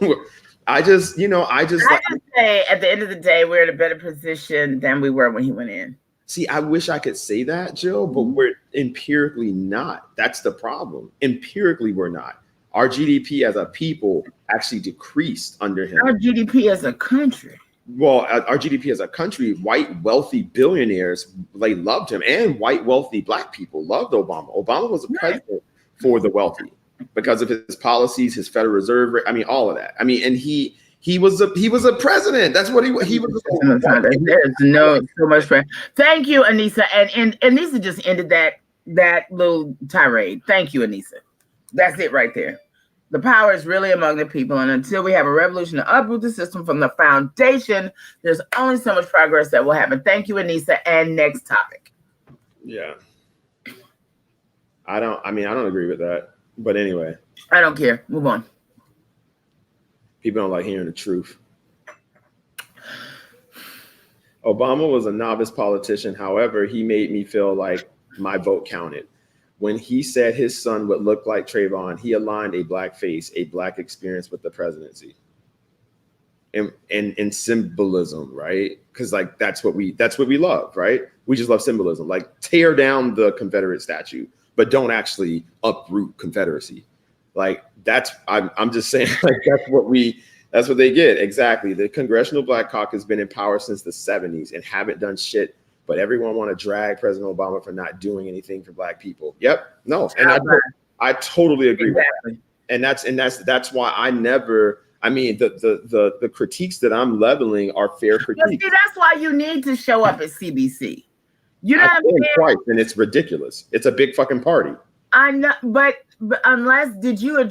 I just say at the end of the day, we're in a better position than we were when he went in. See, I wish I could say that, Jill, but we're empirically not. That's the problem. Empirically, we're not. Our GDP as a people actually decreased under him. Our GDP as a country. Well, our GDP as a country, white wealthy billionaires, they loved him, and white wealthy Black people loved Obama. Obama was a president for the wealthy because of his policies, his Federal Reserve rate. I mean, all of that. I mean, and he was a president. That's what he was. There's so much. Thank you, Anissa, and Anissa just ended that little tirade. Thank you, Anissa. That's it right there. The power is really among the people, and until we have a revolution to uproot the system from the foundation, there's only so much progress that will happen. Thank you, Anissa. And next topic. Yeah. I don't agree with that. But anyway. I don't care. Move on. People don't like hearing the truth. Obama was a novice politician. However, he made me feel like my vote counted. When he said his son would look like Trayvon, he aligned a Black face, a Black experience with the presidency. And symbolism, right? Because like that's what we love, right? We just love symbolism. Like, tear down the Confederate statue, but don't actually uproot Confederacy. Like, I'm just saying, like, that's what they get. Exactly. The Congressional Black Caucus has been in power since the 70s and haven't done shit, but everyone want to drag President Obama for not doing anything for Black people. Yep. No. And I totally agree with that. And that's why I never, I mean, the critiques that I'm leveling are fair critiques. See, that's why you need to show up at CBC. You know what I'm saying? Twice, and it's ridiculous. It's a big fucking party. I know, but did you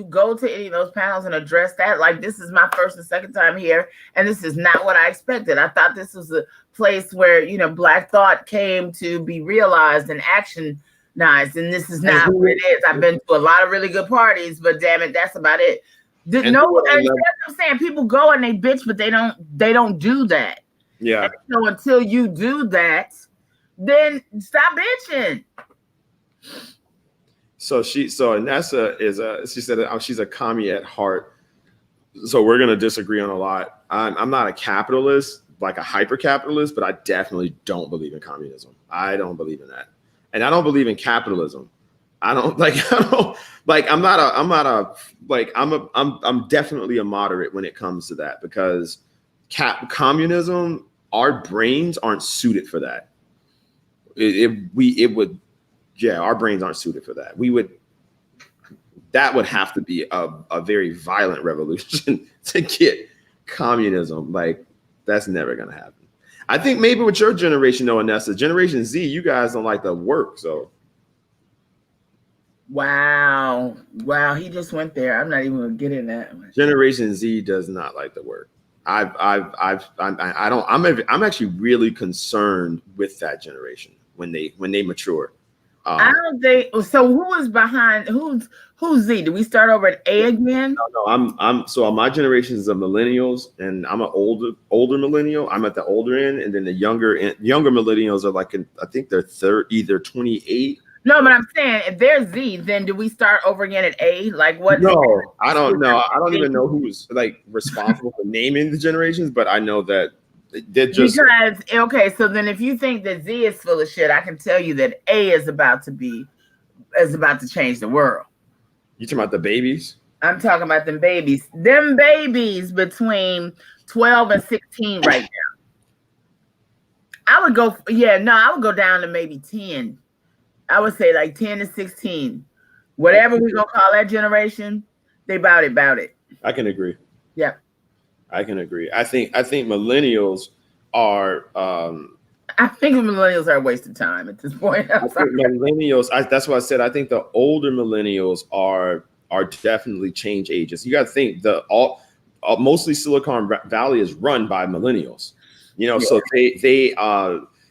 go to any of those panels and address that? Like, this is my first and second time here, and this is not what I expected. I thought this was a place where, you know, Black thought came to be realized and actionized, and this is not what it is. I've been to a lot of really good parties, but damn it, that's about it. And that's what I'm saying. People go and they bitch, but they don't do that. Yeah. And so until you do that, then stop bitching. So Nessa she said she's a commie at heart. So we're gonna disagree on a lot. I'm not a capitalist, like a hyper capitalist, but I definitely don't believe in communism. I don't believe in that, and I don't believe in capitalism. I'm definitely a moderate when it comes to that, because communism, our brains aren't suited for that. Our brains aren't suited for that. That would have to be a very violent revolution to get communism. Like, that's never gonna happen. I think maybe with your generation, though, Anessa, Generation Z, you guys don't like the work, so. Wow, he just went there. I'm not even gonna get in that. Generation Z does not like the work. I'm actually really concerned with that generation when they mature. I don't think so. Who is behind? Who's Z? Do we start over at A again? No. So my generation is the millennials, and I'm an older millennial. I'm at the older end, and then the younger millennials are like I think they're either 28. No, but I'm saying if there's Z, then do we start over again at A? Like what? No, I don't know. I don't even know who's like responsible for naming the generations, but I know that they're just because okay. So then, if you think that Z is full of shit, I can tell you that A is about to change the world. You talking about the babies? I'm talking about them babies. Them babies between 12 and 16 right now. I would go down to maybe 10. I would say like 10 to 16. Whatever we gonna call that generation, they bout it. I can agree. Yeah. I can agree. I think millennials are. I think millennials are a waste of time at this point. I think millennials. That's what I said. I think the older millennials are definitely change agents. You got to think mostly Silicon Valley is run by millennials. You know, so they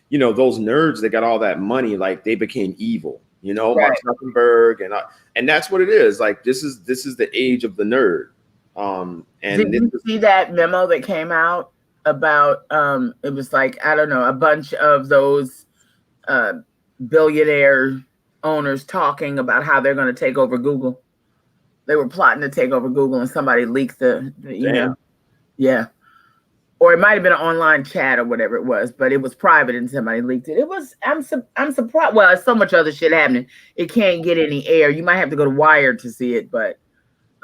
you know, those nerds that got all that money, like they became evil. You know, Right. Mark Zuckerberg and that's what it is. Like this is the age of the nerd. And did you see that memo that came out about it was like, I don't know, a bunch of those billionaire owners talking about how they're going to take over Google. They were plotting to take over Google, and somebody leaked the email. Yeah. Or it might have been an online chat or whatever it was, but it was private and somebody leaked it. It was, I'm surprised. Well, there's so much other shit happening. It can't get any air. You might have to go to Wired to see it, but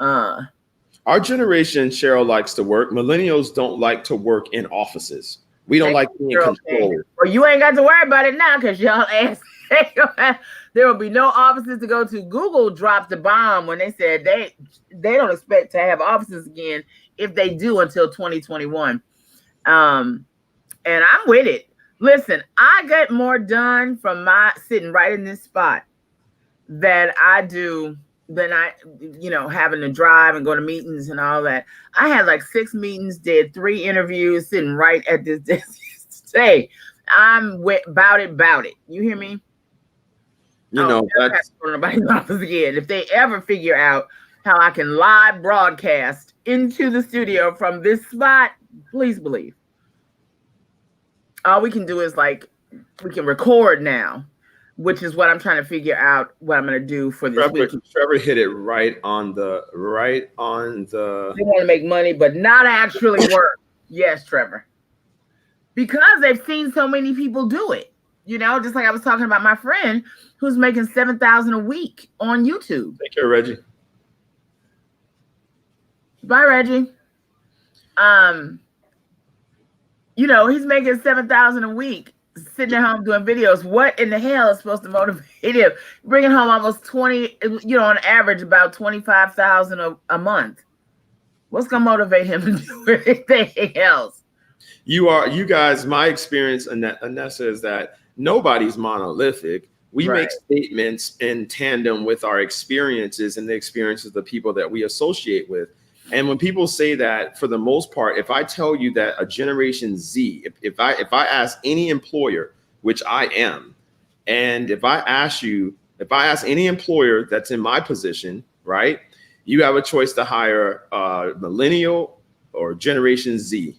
our generation, Cheryl, likes to work. Millennials don't like to work in offices. We don't like being controlled. Well, you ain't got to worry about it now because y'all ass. There will be no offices to go to. Google dropped the bomb when they said they don't expect to have offices again if they do until 2021. And I'm with it. Listen, I get more done from my sitting right in this spot than I do than I, you know, having to drive and go to meetings and all that. I had like 6 meetings, did 3 interviews, sitting right at this desk. Say, I'm about it. You hear me? You know, that's nobody's office again. If they ever figure out how I can live broadcast into the studio from this spot, please believe. All we can do is like we can record now, which is what I'm trying to figure out what I'm going to do for this week. Trevor hit it right on the. They want to make money, but not actually work. Yes, Trevor. Because they've seen so many people do it. You know, just like I was talking about my friend who's making $7,000 a week on YouTube. Take care, Reggie. Bye, Reggie. You know, he's making $7,000 a week, sitting at home doing videos. What in the hell is supposed to motivate him? Bringing home almost 20, you know, on average about $25,000 a month. What's gonna motivate him to do anything else? You guys, my experience, Anessa, is that nobody's monolithic. We make statements in tandem with our experiences and the experiences of the people that we associate with. And when people say that, for the most part, if I tell you that a Generation Z, if I ask any employer, which I am, and if I ask any employer that's in my position, right, you have a choice to hire millennial or Generation Z.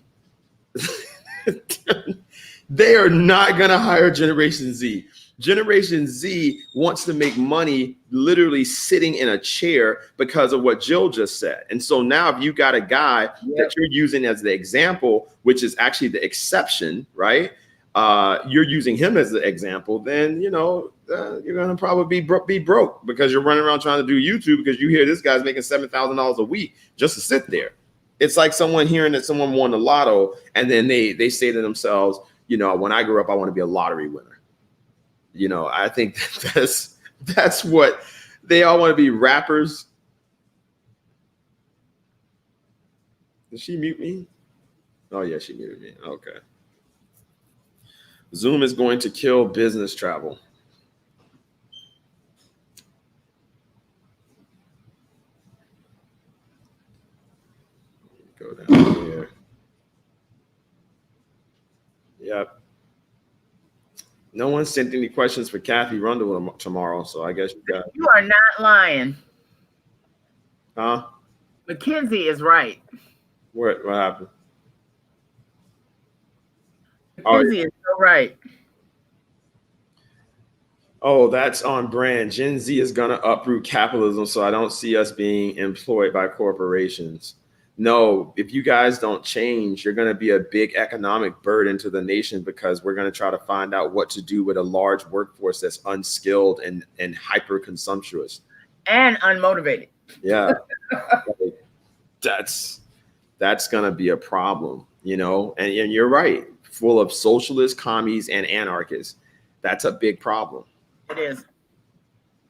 They are not going to hire Generation Z. Generation Z wants to make money literally sitting in a chair because of what Jill just said. And so now if you got a guy that you're using as the example, which is actually the exception, right? You're using him as the example, then, you know, you're going to probably be broke because you're running around trying to do YouTube because you hear this guy's making $7,000 a week just to sit there. It's like someone hearing that someone won the lotto and then they say to themselves, you know, when I grow up, I want to be a lottery winner. You know, I think that's what they all want to be, rappers. Did she mute me? Oh, yeah, she muted me. Okay. Zoom is going to kill business travel. Go down here. Yep. No one sent any questions for Kathy Rundle tomorrow, so I guess you are not lying. Huh? Mackenzie is right. What happened? Mackenzie is so right. Oh, that's on brand. Gen Z is gonna uproot capitalism, so I don't see us being employed by corporations. No, if you guys don't change, you're going to be a big economic burden to the nation because we're going to try to find out what to do with a large workforce that's unskilled and hyper consumptuous and unmotivated. Yeah. That's going to be a problem, you know, and you're right. Full of socialists, commies, and anarchists. That's a big problem. It is.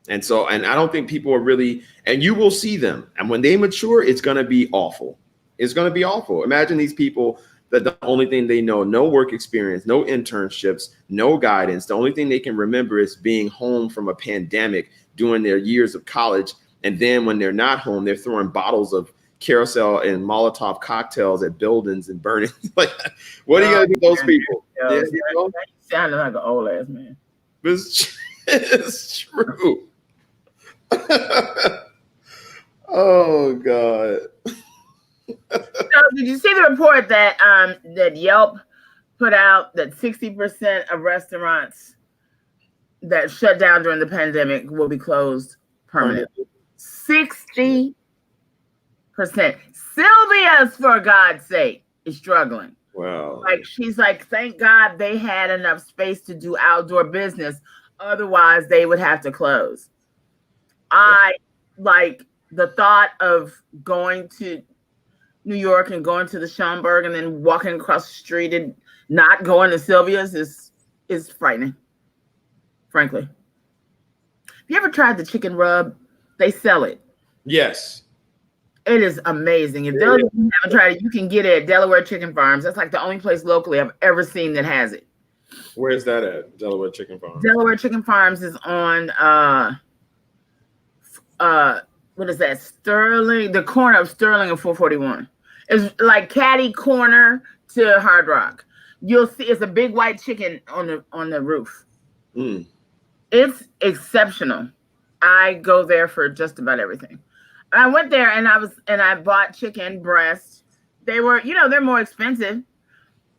And so, and I don't think people are really, and you will see them. And when they mature, it's going to be awful. It's going to be awful. Imagine these people that the only thing they know, no work experience, no internships, no guidance. The only thing they can remember is being home from a pandemic during their years of college. And then when they're not home, they're throwing bottles of Carousel and Molotov cocktails at buildings and burning. Like, what are you going to do with those people? Yeah, you sounded like an old ass man. It's true. Oh God. So did you see the report that that Yelp put out that 60% of restaurants that shut down during the pandemic will be closed permanently? 60%. Sylvia's, for God's sake, is struggling. Wow. Like, she's like, thank God they had enough space to do outdoor business. Otherwise, they would have to close. I like the thought of going to New York and going to the Schomburg and then walking across the street and not going to Sylvia's is frightening, frankly. Have you ever tried the chicken rub? They sell it. Yes. It is amazing. If those of you haven't tried it, you can get it at Delaware Chicken Farms. That's like the only place locally I've ever seen that has it. Where's that at? Delaware Chicken Farms. Delaware Chicken Farms is on what is that? Sterling, the corner of Sterling and 441. It's like catty corner to Hard Rock. You'll see it's a big white chicken on the roof. Mm. It's exceptional. I go there for just about everything. I went there and I bought chicken breast. They were, they're more expensive.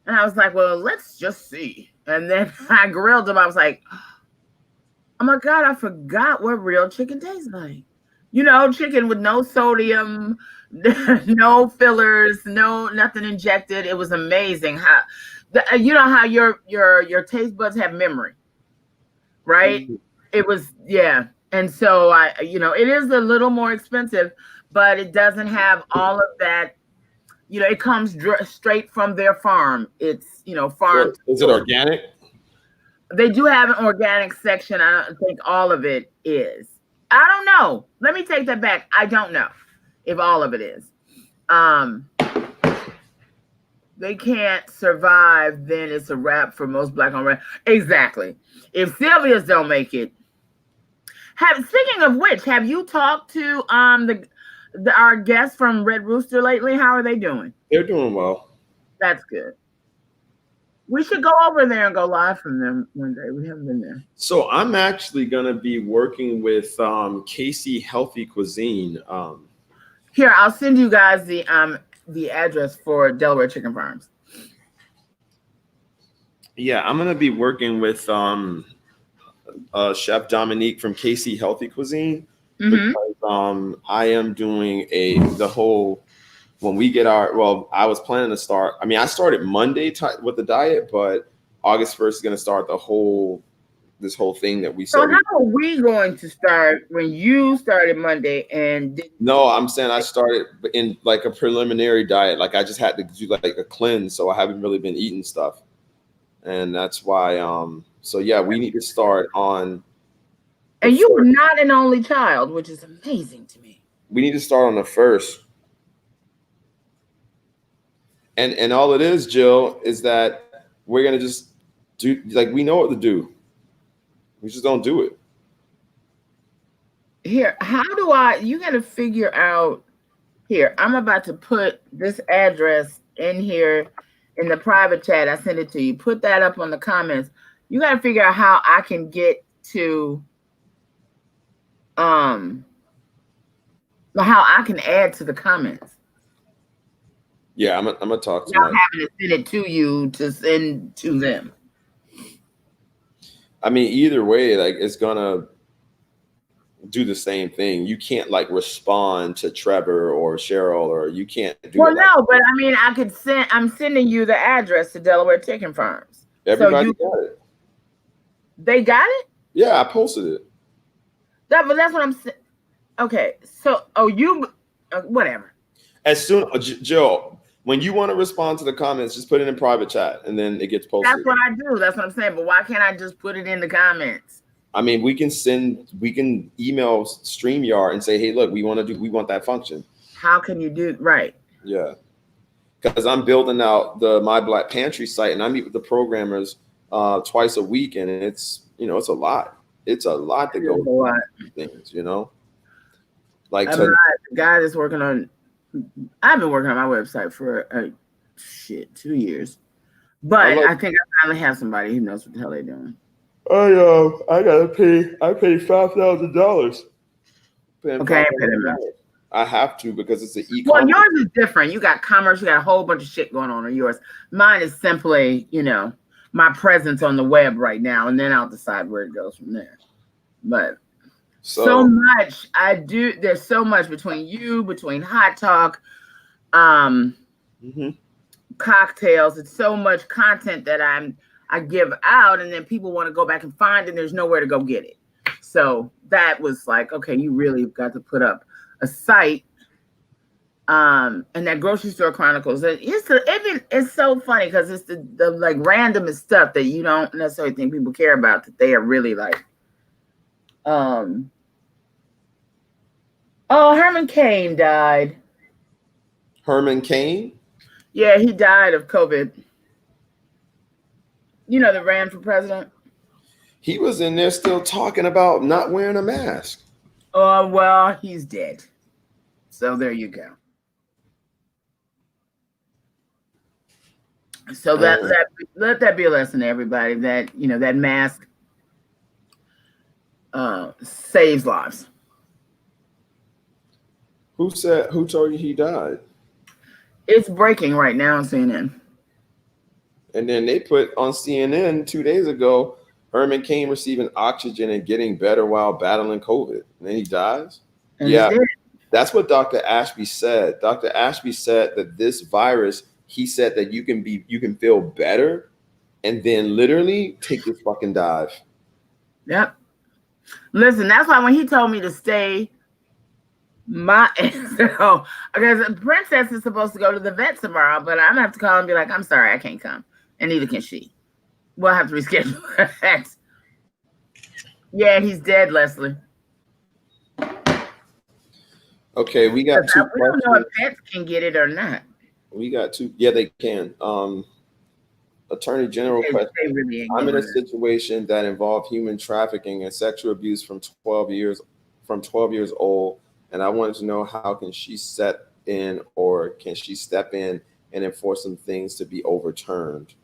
And I was like, well, let's just see. And then I grilled them. I was like, oh my God, I forgot what real chicken tastes like. Chicken with no sodium, no fillers, nothing injected. It was amazing how, how your taste buds have memory, right? It was, yeah. And so it is a little more expensive, but it doesn't have all of that. It comes straight from their farm. It's, farm. Is it organic? They do have an organic section. I don't think all of it is. I don't know. Let me take that back. I don't know if all of it is. They can't survive, then it's a wrap for most Black-owned restaurants. Exactly. If Sylvia's don't make it. Speaking of which, have you talked to our guests from Red Rooster lately? How are they doing? They're doing well. That's good. We should go over there and go live from them one day. We haven't been there. So I'm actually going to be working with Casey Healthy Cuisine. Here, I'll send you guys the address for Delaware Chicken Farms. Yeah, I'm going to be working with Chef Dominique from Casey Healthy Cuisine. Mm-hmm. Because I am doing the whole, when we get I was planning to start, I started Monday with the diet, but August 1st is going to start this whole thing that we started. So how are we going to start when you started Monday and No, I'm saying I started in like a preliminary diet. Like I just had to do like a cleanse. So I haven't really been eating stuff. And that's why, so yeah, we need to start on. And you were not an only child, which is amazing to me. We need to start on the 1st. And all it is, Jill, is that we're going to just do, like, we know what to do. We just don't do it. Here, you got to figure out, here, I'm about to put this address in here in the private chat. I sent it to you. Put that up on the comments. You got to figure out how I can get to, how I can add to the comments. Yeah, I'm gonna talk to you. I'm having to send it to you to send to them. Either way, like it's gonna do the same thing. You can't like respond to Trevor or Cheryl, or you can't do. Well, no, but I could send. I'm sending you the address to Delaware Chicken Farms. Everybody got it. They got it? Yeah, I posted it. But that's what I'm saying. Okay, so whatever. As soon, Jill, when you want to respond to the comments, just put it in private chat, and then it gets posted. That's what I do. That's what I'm saying. But why can't I just put it in the comments? I mean, we can email StreamYard and say, hey, look, we want that function. How can you do right? Yeah. Because I'm building out the My Black Pantry site, and I meet with the programmers twice a week, and it's it's a lot. It's a lot to go through things, Like the guy that's working on, I've been working on my website for 2 years, but I think I finally have somebody who knows what the hell they're doing. I gotta pay. I pay $5,000. Okay, I have to because it's an e-commerce. Well, yours is different. You got commerce. You got a whole bunch of shit going on yours. Mine is simply, my presence on the web right now, and then I'll decide where it goes from there. But so much I do. There's so much between Hot Talk, cocktails. It's so much content that I give out, and then people want to go back and find, and there's nowhere to go get it. So that was like, okay, you really got to put up a site, and that Grocery Store Chronicles. It's so funny because it's the like randomest stuff that you don't necessarily think people care about, that they are really like. Herman Cain died. Herman Cain? Yeah, he died of COVID. That ran for president. He was in there still talking about not wearing a mask. Oh, well, he's dead. So there you go. So let that be a lesson to everybody that, that mask saves lives. Who told you he died? It's breaking right now on CNN. And then they put on CNN 2 days ago, Herman Cain receiving oxygen and getting better while battling COVID. And then he dies? And yeah, that's what Dr. Ashby said. Dr. Ashby said that this virus, he said that you can feel better and then literally take this fucking dive. Yep. Listen, that's why when he told me to stay because Princess is supposed to go to the vet tomorrow, but I'm gonna have to call and be like, I'm sorry, I can't come. And neither can she. We'll have to reschedule that. Yeah, he's dead, Leslie. Okay, we got two. We don't know if pets can get it or not. We got two. Yeah, they can. Attorney General question. I'm in a situation that involved human trafficking and sexual abuse from 12 years old, and I wanted to know how can she step in and enforce some things to be overturned.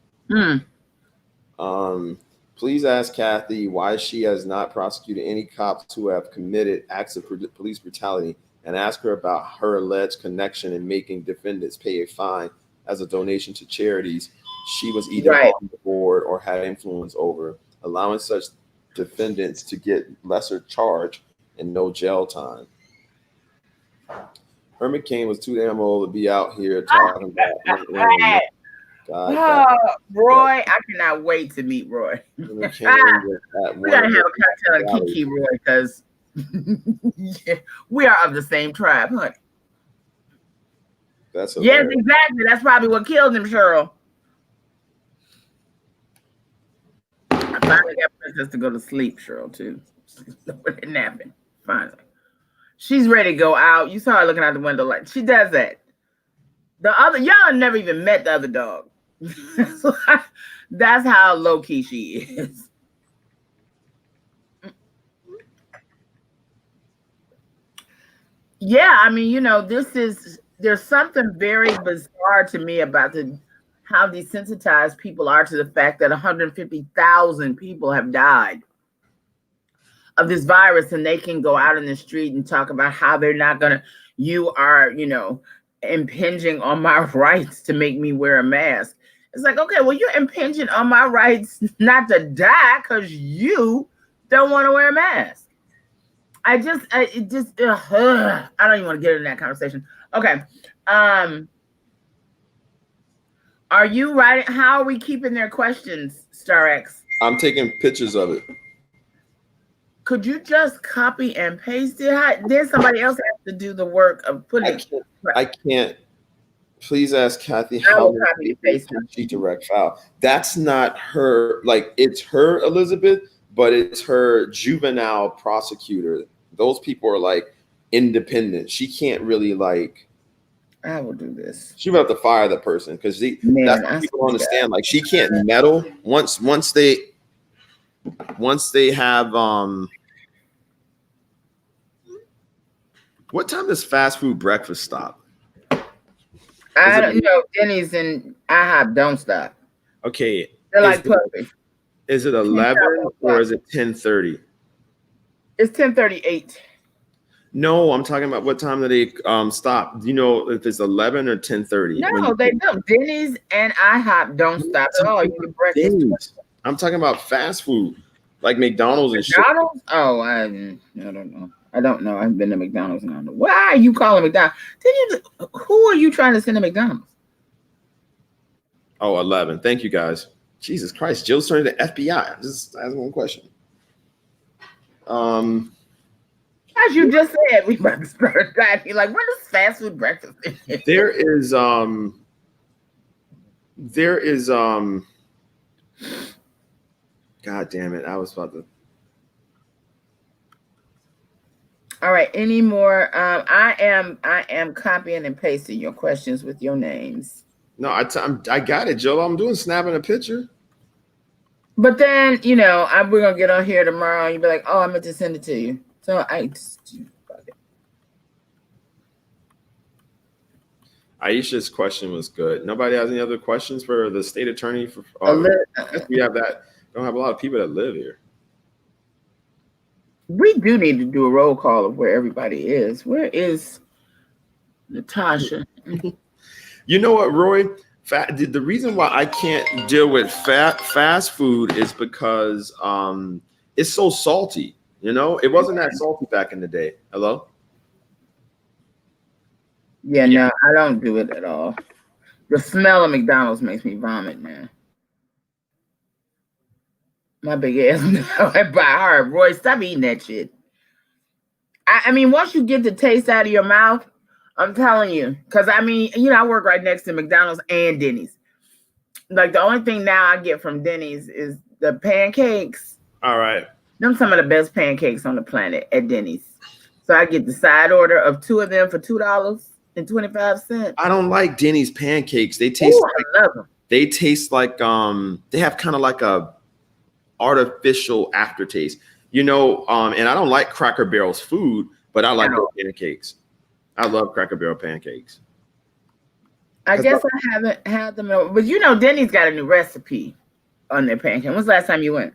Please ask Kathy why she has not prosecuted any cops who have committed acts of police brutality, and ask her about her alleged connection in making defendants pay a fine as a donation to charities she was either on the board or had influence over, allowing such defendants to get lesser charge and no jail time. Herman Cain was too damn old to be out here talking about. Roy, I cannot wait to meet Roy. We gotta have a cocktail and Kiki Roy because we are of the same tribe, honey. Yes, exactly. That's probably what killed him, Cheryl. I finally got Princess to go to sleep, Cheryl, too. They're napping. Finally. She's ready to go out. You saw her looking out the window like she does that. Y'all never even met the other dog. That's how low key she is. Yeah, I mean, there's something very bizarre to me about how desensitized people are to the fact that 150,000 people have died of this virus, and they can go out in the street and talk about how they're not gonna. You are, impinging on my rights to make me wear a mask. It's like, okay, well, you're impinging on my rights not to die because you don't want to wear a mask. I don't even want to get into that conversation. Okay. Are you writing? How are we keeping their questions, StarX? I'm taking pictures of it. Could you just copy and paste it? Then somebody else has to do the work of putting it. I can't. Please ask Kathy how she direct file. That's not her. Like, it's her, Elizabeth, but it's her juvenile prosecutor. Those people are like independent. She can't really like. I will do this. She would have to fire the person because that's what people don't understand. Like she can't meddle once they have What time does fast food breakfast stop? I don't know. Denny's and IHOP don't stop. Okay. They're like puppy. Is it 11 or is it 10:30? It's 10:38. No, I'm talking about what time do they stop? Do you know if it's 11 or 10:30? No, they don't. Denny's and IHOP don't stop at all. You get breakfast. I'm talking about fast food, like McDonald's and McDonald's? Shit. Oh, I don't know. I don't know. I haven't been to McDonald's and I don't know. Why are you calling McDonald's? Who are you trying to send to McDonald's? Oh, 11. Thank you, guys. Jesus Christ. Jill's turning to FBI. Just ask one question. As you just said, we about to start diving. Like, when does fast food breakfast? There is God damn it. I was about to. All right. Any more? I am copying and pasting your questions with your names. No, I got it, Jill. I'm doing snapping a picture. But then, we're going to get on here tomorrow and you'll be like, oh, I meant to send it to you. So Aisha's question was good. Nobody has any other questions for the state attorney? We have that. Don't have a lot of people that live here. We do need to do a roll call of where everybody is. Where is Natasha? You know what, Roy? The reason why I can't deal with fast food is because it's so salty. It wasn't that salty back in the day. Hello? Yeah, no, I don't do it at all. The smell of McDonald's makes me vomit, man. My big ass by heart. Roy, stop eating that shit. I mean, once you get the taste out of your mouth, I'm telling you, because I work right next to McDonald's and Denny's. Like the only thing now I get from Denny's is the pancakes. All right. Them some of the best pancakes on the planet at Denny's. So I get the side order of 2 of them for $2.25. I don't like Denny's pancakes. They taste I love them. They taste like they have kind of like a artificial aftertaste. And I don't like Cracker Barrel's food, but I like their pancakes. I love Cracker Barrel pancakes. I guess I haven't had them, but Denny's got a new recipe on their pancake. When's the last time you went?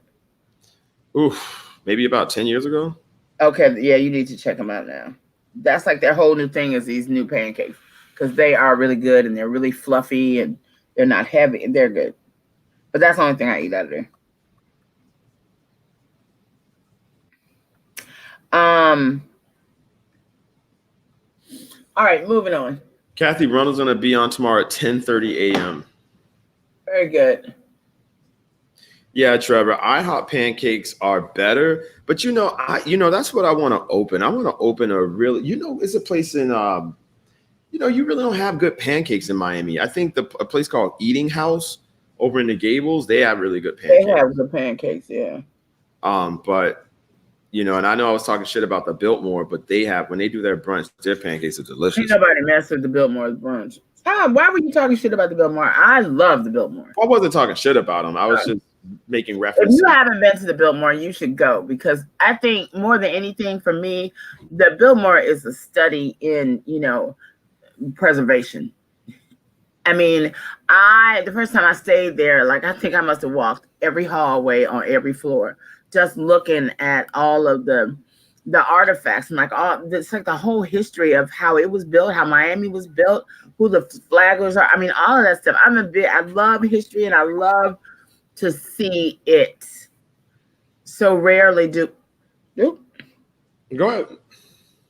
Oof, maybe about 10 years ago. Okay, yeah, you need to check them out now. That's like their whole new thing is these new pancakes because they are really good and they're really fluffy and they're not heavy and they're good. But that's the only thing I eat out of there. All right, moving on. Kathy Ronald's going to be on tomorrow at 10:30 a.m. Very good. Yeah, Trevor, IHOP pancakes are better, but that's what I want to open. I want to open a really, it's a place in, you really don't have good pancakes in Miami. I think a place called Eating House over in the Gables, they have really good pancakes. They have good pancakes, yeah. But and I know I was talking shit about the Biltmore, but when they do their brunch, their pancakes are delicious. Ain't nobody mess with the Biltmore's brunch. Why were you talking shit about the Biltmore? I love the Biltmore. I wasn't talking shit about them. I was just making reference. If you haven't been to the Biltmore, you should go because I think more than anything for me, the Biltmore is a study in, preservation. I mean, the first time I stayed there, I think I must have walked every hallway on every floor, just looking at all of the artifacts and it's like the whole history of how it was built, how Miami was built, who the flaggers are. I mean, all of that stuff. I love history and I love to see it. So rarely do. Go ahead.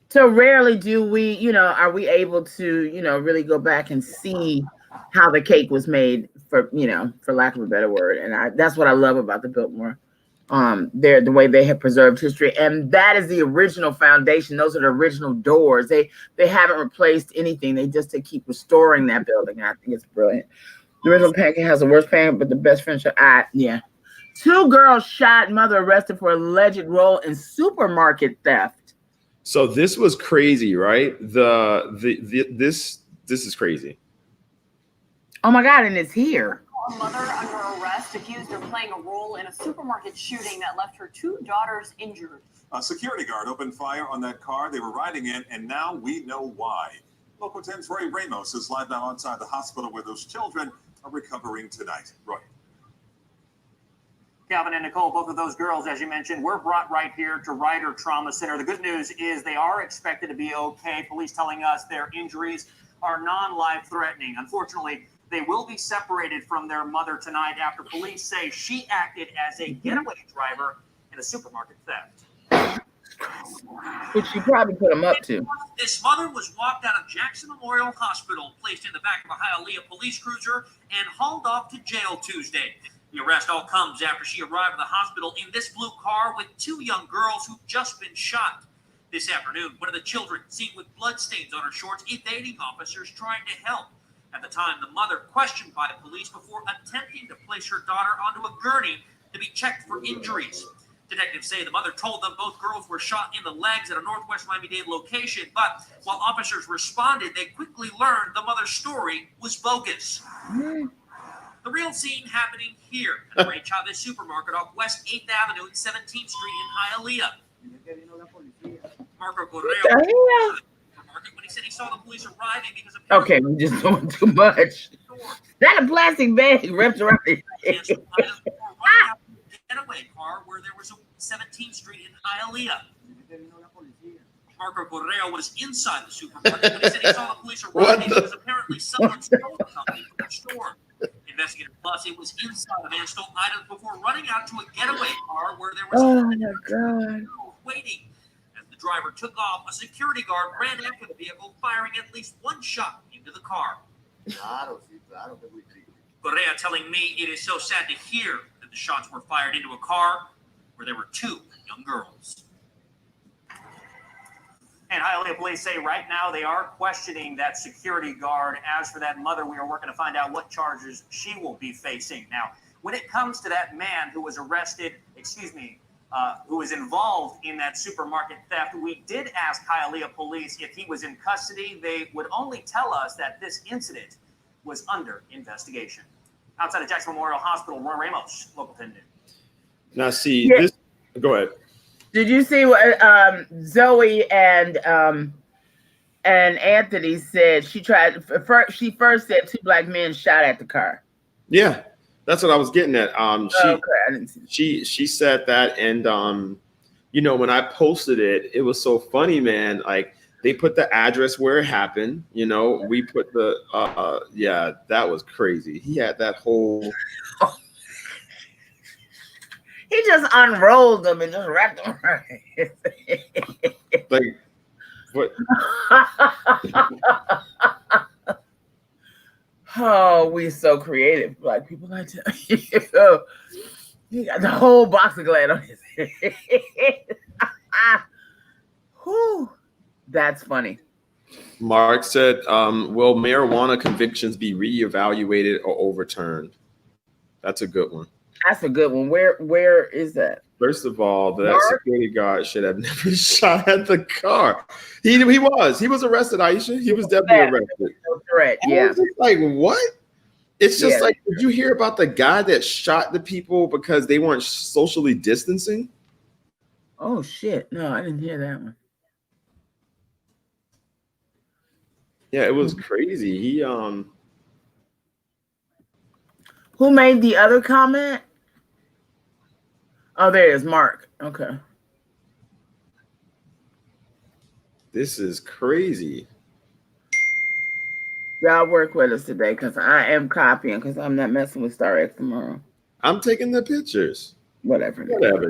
So rarely do we, are we able to, really go back and see how the cake was made for lack of a better word. And that's what I love about the Biltmore. The way they have preserved history, and that is the original foundation. Those are the original doors. They haven't replaced anything. They keep restoring that building. I think it's brilliant. The original pancake has the worst pancake, but the best friendship. Yeah. 2 girls shot, mother arrested for alleged role in supermarket theft. So this was crazy, right? This is crazy. Oh my God, and it's here. A mother under arrest accused of playing a role in a supermarket shooting that left her 2 daughters injured. A security guard opened fire on that car they were riding in, and now we know why. Local 10's Roy Ramos is live now outside the hospital where those children are recovering tonight. Roy. Calvin and Nicole, both of those girls, as you mentioned, were brought right here to Ryder Trauma Center. The good news is they are expected to be okay. Police telling us their injuries are non-life threatening. Unfortunately, they will be separated from their mother tonight after police say she acted as a getaway driver in a supermarket theft. Which you probably put them up to. This mother was walked out of Jackson Memorial Hospital, placed in the back of a Hialeah police cruiser, and hauled off to jail Tuesday. The arrest all comes after she arrived at the hospital in this blue car with 2 young girls who've just been shot. This afternoon, one of the children seen with bloodstains on her shorts evading officers trying to help. At the time, the mother questioned by the police before attempting to place her daughter onto a gurney to be checked for injuries. Detectives say the mother told them both girls were shot in the legs at a Northwest Miami-Dade location, but while officers responded, they quickly learned the mother's story was bogus. The real scene happening here at the Ray Chavez supermarket off West 8th Avenue and 17th Street in Hialeah. Marco Correa when he said he saw the police arriving because of okay, we're just doing too much. That a plastic bag wrapped around his head. Getaway car where there was a 17th Street in Hialeah. Marco Correa was inside the supermarket when he said he saw the police arriving because apparently someone stole something from the store. Investigator Plus, it was inside the van stole items before running out to a getaway car where there was waiting. As the driver took off, a security guard ran after the vehicle, firing at least 1 shot into the car. I don't think we see. Correa telling me it is so sad to hear that the shots were fired into a car where there were 2 young girls. And Hialeah police say right now they are questioning that security guard. As for that mother, we are working to find out what charges she will be facing. Now, when it comes to that man who was arrested, who was involved in that supermarket theft, we did ask Hialeah police if he was in custody. They would only tell us that this incident was under investigation. Outside of Jackson Memorial Hospital, Roy Ramos, Local 10 News. Now, see, this. Go ahead. Did you see what Zoe and Anthony said? She first said 2 black men shot at the car. Yeah, that's what I was getting at. I didn't see She said that, and when I posted it, it was so funny, man. Like they put the address where it happened. We put the that was crazy. He had that whole. He just unrolled them and just wrapped them around. Like what? Oh, we so creative, black people. I tell you, he got the whole box of Glad on his head. Whew, that's funny. Mark said, "Will marijuana convictions be reevaluated or overturned?" That's a good one. That's a good one. Where is that? First of all, that security guard should have never shot at the car. He was arrested, Aisha. He was definitely arrested. Correct. Yeah. Like what? It's just like, did you hear about the guy that shot the people because they weren't socially distancing? Oh shit! No, I didn't hear that one. Yeah, it was crazy. He Who made the other comment? Oh, there it is, Mark. Okay. This is crazy. Y'all work with us today because I am copying because I'm not messing with Star X tomorrow. I'm taking the pictures. Whatever,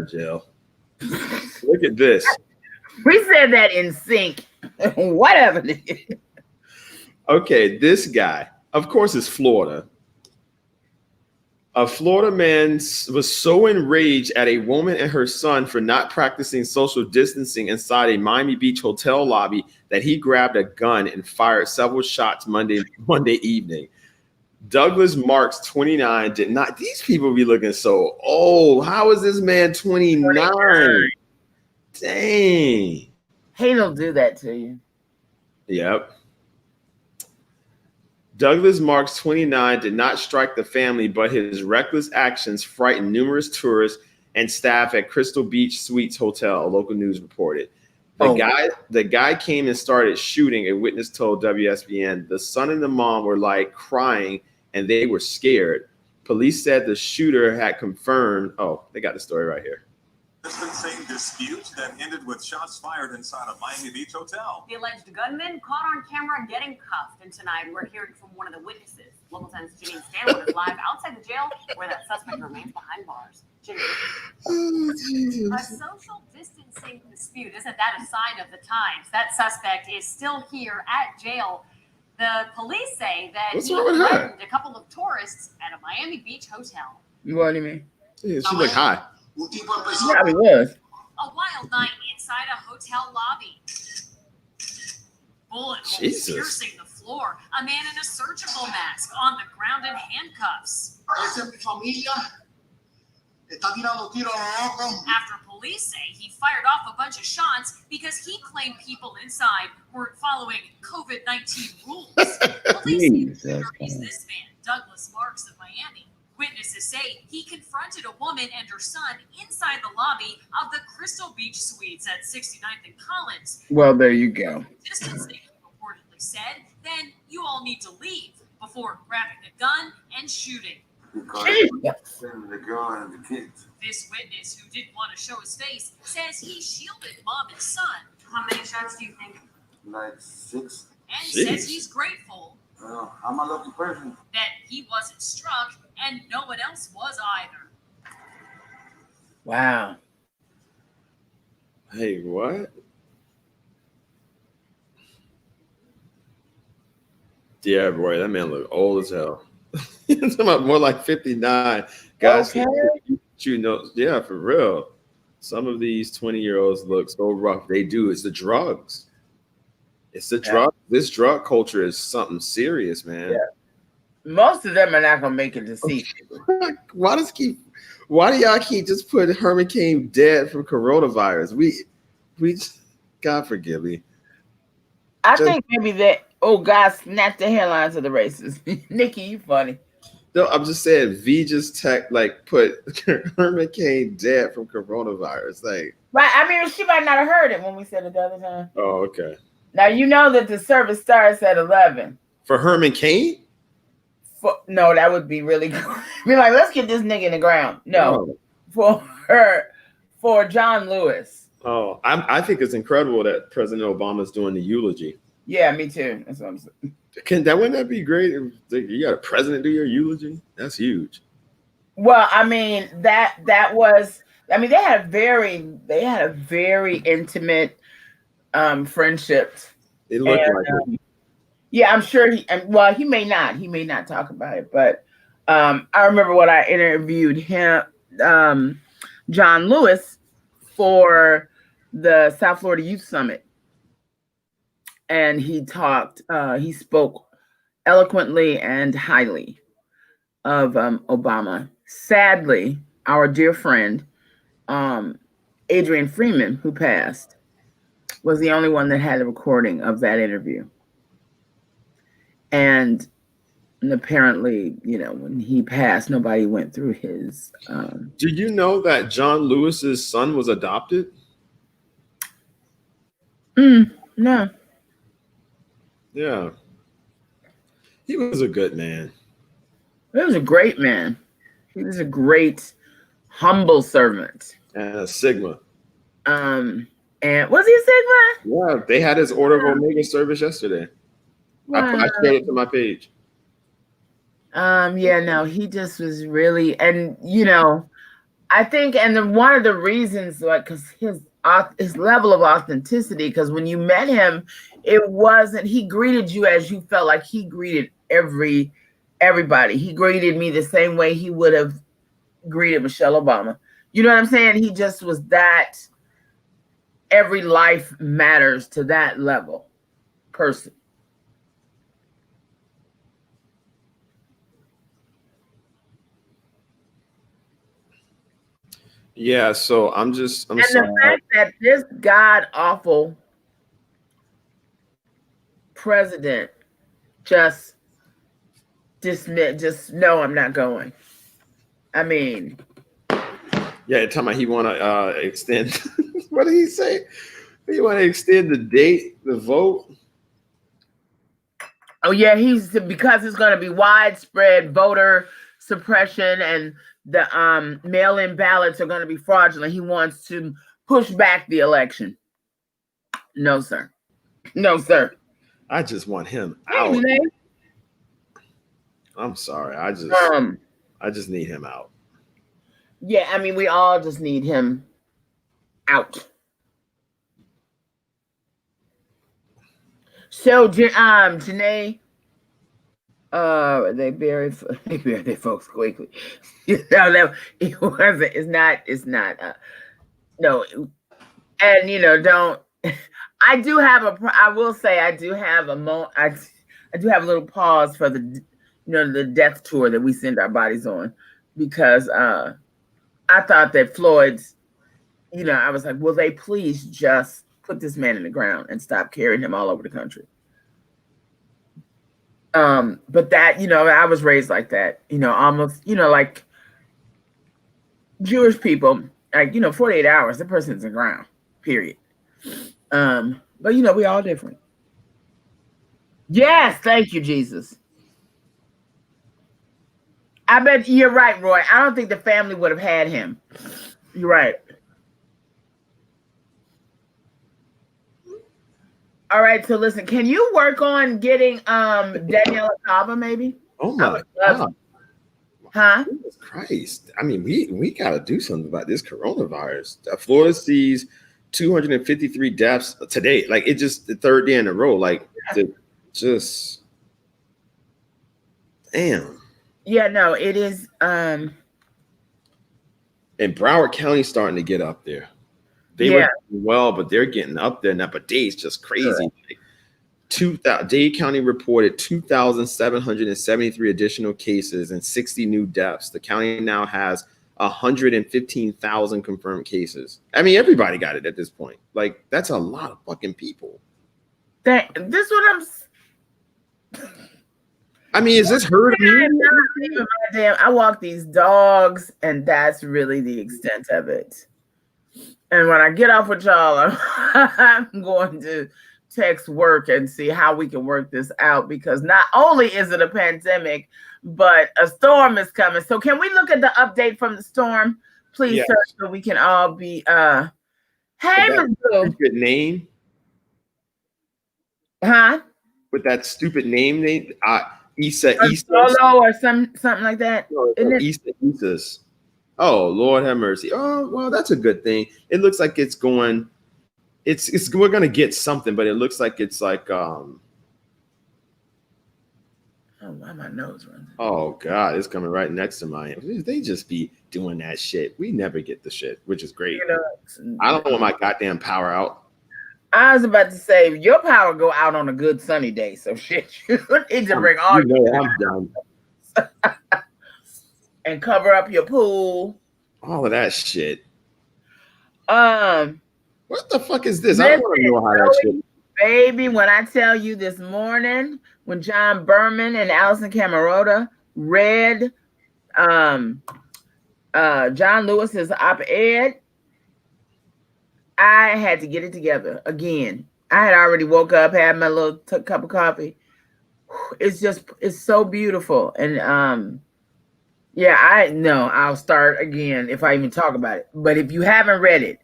Jill. Look at this. We said that in sync. Whatever. Okay, this guy, of course, is Florida. A Florida man was so enraged at a woman and her son for not practicing social distancing inside a Miami Beach hotel lobby that he grabbed a gun and fired several shots Monday evening. Douglas Marks, 29, did not. These people be looking so old. How is this man 29? Dang. Hate will do that to you. Yep. Douglas Marks, 29, did not strike the family, but his reckless actions frightened numerous tourists and staff at Crystal Beach Suites Hotel, a local news reported. The guy came and started shooting, a witness told WSBN. The son and the mom were like crying and they were scared. Police said the shooter had confirmed. Oh, they got the story right here. Distancing dispute that ended with shots fired inside a Miami Beach hotel. The alleged gunman caught on camera getting cuffed, and tonight we're hearing from one of the witnesses. Local 10's Janine Stanwood is live outside the jail where that suspect remains behind bars. Janine. A social distancing dispute, isn't that a sign of the times? That suspect is still here at jail. The police say that he threatened a couple of tourists at a Miami Beach hotel. What do you mean? Yeah, she looked high. Yeah, it was. A wild night inside a hotel lobby. Bullet holes piercing the floor. A man in a surgical mask on the ground in handcuffs. After police say he fired off a bunch of shots because he claimed people inside weren't following COVID-19 rules. Police say this man, Douglas Marks of Miami. Witnesses say he confronted a woman and her son inside the lobby of the Crystal Beach Suites at 69th and Collins. Well, there you go. Distancing reportedly said, then you all need to leave before grabbing a gun and shooting. This witness, who didn't want to show his face, says he shielded mom and son. How many shots do you think? Like 6. And says he's grateful I'm a lucky person that he wasn't struck and no one else was either. Wow. Hey, what? Yeah, boy, that man look old as hell. It's about more like 59. Guys, okay. You know, yeah, for real. Some of these 20-year-olds look so rough. They do. It's the drugs. It's the drug. This drug culture is something serious, man. Yeah. Most of them are not gonna make it to see. Why do y'all keep just putting Herman Cain dead from coronavirus? We God forgive me. I think maybe that God snatched the headlines of the races. Nikki, you funny. No, I'm just saying V just put Herman Cain dead from coronavirus. Like, right. I mean, she might not have heard it when we said it the other time. Oh, okay. Now you know that the service starts at 11. For Herman Cain? No, that would be really good. Be like, let's get this nigga in the ground. No, for John Lewis. Oh, I think it's incredible that President Obama's doing the eulogy. Yeah, me too. That's what I'm saying. Wouldn't that be great if you got a president do your eulogy? That's huge. Well, I mean that was. I mean they had a very intimate friendship. It looked like it. Yeah, I'm sure he may not talk about it, but I remember when I interviewed him, John Lewis, for the South Florida Youth Summit, and he spoke eloquently and highly of Obama. Sadly, our dear friend Adrian Freeman, who passed, was the only one that had a recording of that interview. And apparently, when he passed, nobody went through his. Did you know that John Lewis's son was adopted? No. Yeah. He was a good man. He was a great man. He was a great, humble servant. And a Sigma. And was he a Sigma? Yeah, they had his Order of Omega service yesterday. Wow. I shared it to my page. Yeah, no, he just was really, and I think, and one of the reasons, because his level of authenticity, because when you met him, it wasn't, he greeted you as you felt like he greeted everybody. He greeted me the same way he would have greeted Michelle Obama. You know what I'm saying? He just was that, every life matters to that level person. Yeah, so I'm And sorry. the fact that this god awful president just dismissed, just no, I'm not going. I mean, Yeah, you're talking about he want to extend. What did he say? He want to extend the date, the vote. oh yeah, he's because it's going to be widespread voter suppression and the mail-in ballots are going to be fraudulent. He wants to push back the election. No, sir. No, sir. I just want him Hey, out. Janae. I'm sorry. I just need him out. Yeah, I mean, we all just need him out. So, Janae, they bury their folks quickly. No, it wasn't. It's not. No, and don't. I do have I will say I do have I do have a little pause for the death tour that we send our bodies on, because I thought that Floyd's, I was like, will they please just put this man in the ground and stop carrying him all over the country? But that, I was raised like that, almost, like Jewish people, like, 48 hours, the person's in the ground, period. But we all different. Yes, thank you, Jesus. I bet you're right, Roy. I don't think the family would have had him. You're right. All right, so listen, can you work on getting Daniela Cava maybe? Oh my God. Huh? Jesus Christ. I mean, we gotta do something about this coronavirus. Florida sees 253 deaths today. Like, it just the third day in a row. Like, just damn. Yeah, no, it is. And Broward County starting to get up there. They were doing well, but they're getting up there now. But Dade's just crazy. Like, Dade County reported 2,773 additional cases and 60 new deaths. The county now has 115,000 confirmed cases. I mean, everybody got it at this point. Like, that's a lot of fucking people. This is what I mean, is this herd immunity? I walk these dogs, and that's really the extent of it. And when I get off with y'all, I'm going to text work and see how we can work this out, because not only is it a pandemic, but a storm is coming. So can we look at the update from the storm, please, sir, so we can all be hey, stupid name. Huh? With that stupid name, Issa Solo or something like that. No, Issa's. Oh, Lord have mercy. Oh, well, that's a good thing. It looks like it's going. It's we're gonna get something, but it looks like it's like Oh, why my nose running? Oh God, it's coming right next to mine. They just be doing that shit. We never get the shit, which is great. I don't want my goddamn power out. I was about to say your power go out on a good sunny day, so shit, you need to bring all I'm done. And cover up your pool. All of that shit. What the fuck is this? I don't want to know how that shit. Baby, when I tell you this morning, when John Berman and Allison Camerota read John Lewis's op-ed, I had to get it together again. I had already woke up, had my little cup of coffee. It's so beautiful. And I'll start again if I even talk about it. But if you haven't read it,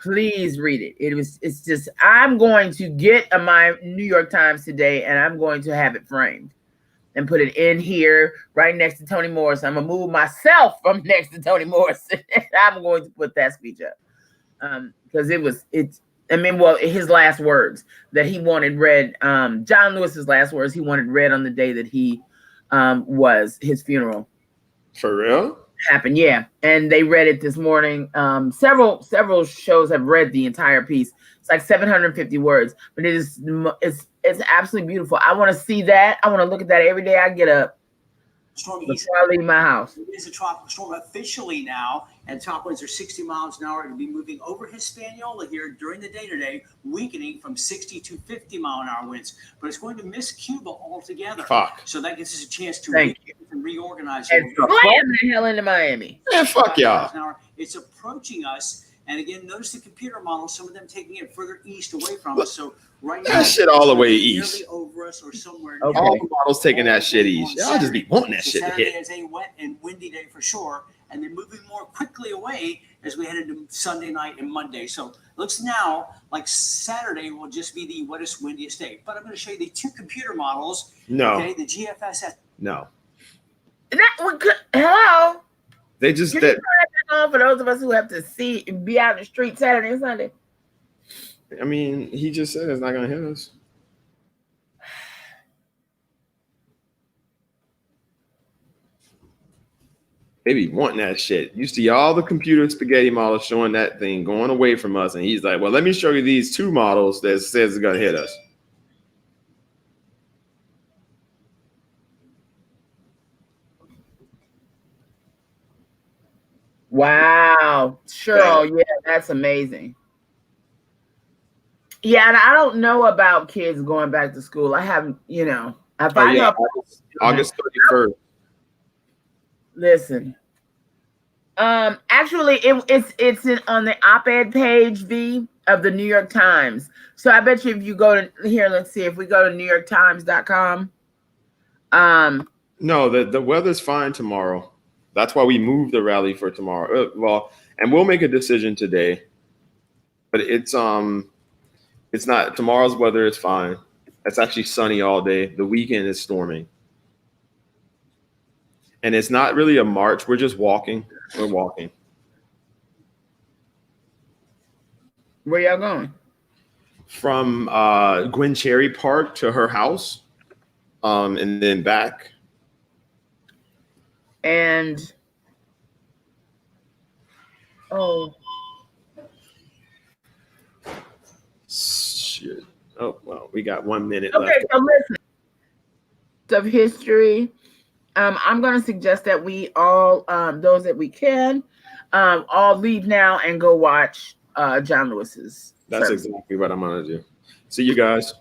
please read it. It's just, I'm going to get my New York Times today, and I'm going to have it framed and put it in here right next to Toni Morrison. I'm gonna move myself from next to Toni Morrison. I'm going to put that speech up. Because his last words that he wanted read, John Lewis's last words he wanted read on the day that he was his funeral. For real? Happened, yeah. And they read it this morning. Several shows have read the entire piece. It's like 750 words, but it's absolutely beautiful. I want to see that. I want to look at that every day I get up. Stormy Before I leave my house. It is a tropical storm officially now, and top winds are 60 miles an hour. It'll be moving over Hispaniola here during the day today, weakening from 60 to 50 mile an hour winds. But it's going to miss Cuba altogether. Fuck. So that gives us a chance to Thank you. and reorganize. And slam the hell into Miami. Man, fuck y'all. An hour. It's approaching us. And again, notice the computer models, some of them taking it further east away from us. So right now, That shit all the way nearly east. over us or somewhere Okay. All the models taking that shit east. Y'all just be wanting that So shit to Saturday hit. is a wet and windy day for sure, and they're moving more quickly away as we head into Sunday night and Monday. So it looks now like Saturday will just be the wettest, windiest day. But I'm going to show you the two computer models. No. Okay, the GFS. No. Hello. They just Can you that. turn that on for those of us who have to be out in the street Saturday and Sunday? I mean, he just said it's not gonna hit us. They be wanting that shit. You see all the computer spaghetti models showing that thing going away from us, and he's like, "Well, let me show you these two models that says it's gonna hit us." Wow. Sure. Yeah, that's amazing. Yeah, and I don't know about kids going back to school. I haven't, if I know. August 31st. Listen. Actually, it's on the op-ed page, V, of the New York Times. So I bet you if you go to here, let's see, if we go to NewYorkTimes.com. No, the weather's fine tomorrow. That's why we moved the rally for tomorrow. Well, and we'll make a decision today. But it's not, tomorrow's weather is fine. It's actually sunny all day. The weekend is storming. And it's not really a march. We're just walking. We're walking. Where y'all going? From Gwen Cherry Park to her house, and then back. And Shit. Oh, well, we got 1 minute okay, left. so listen. Of history. I'm going to suggest that we all, those that we can, all leave now and go watch John Lewis's. That's service. exactly what I'm going to do. See you guys.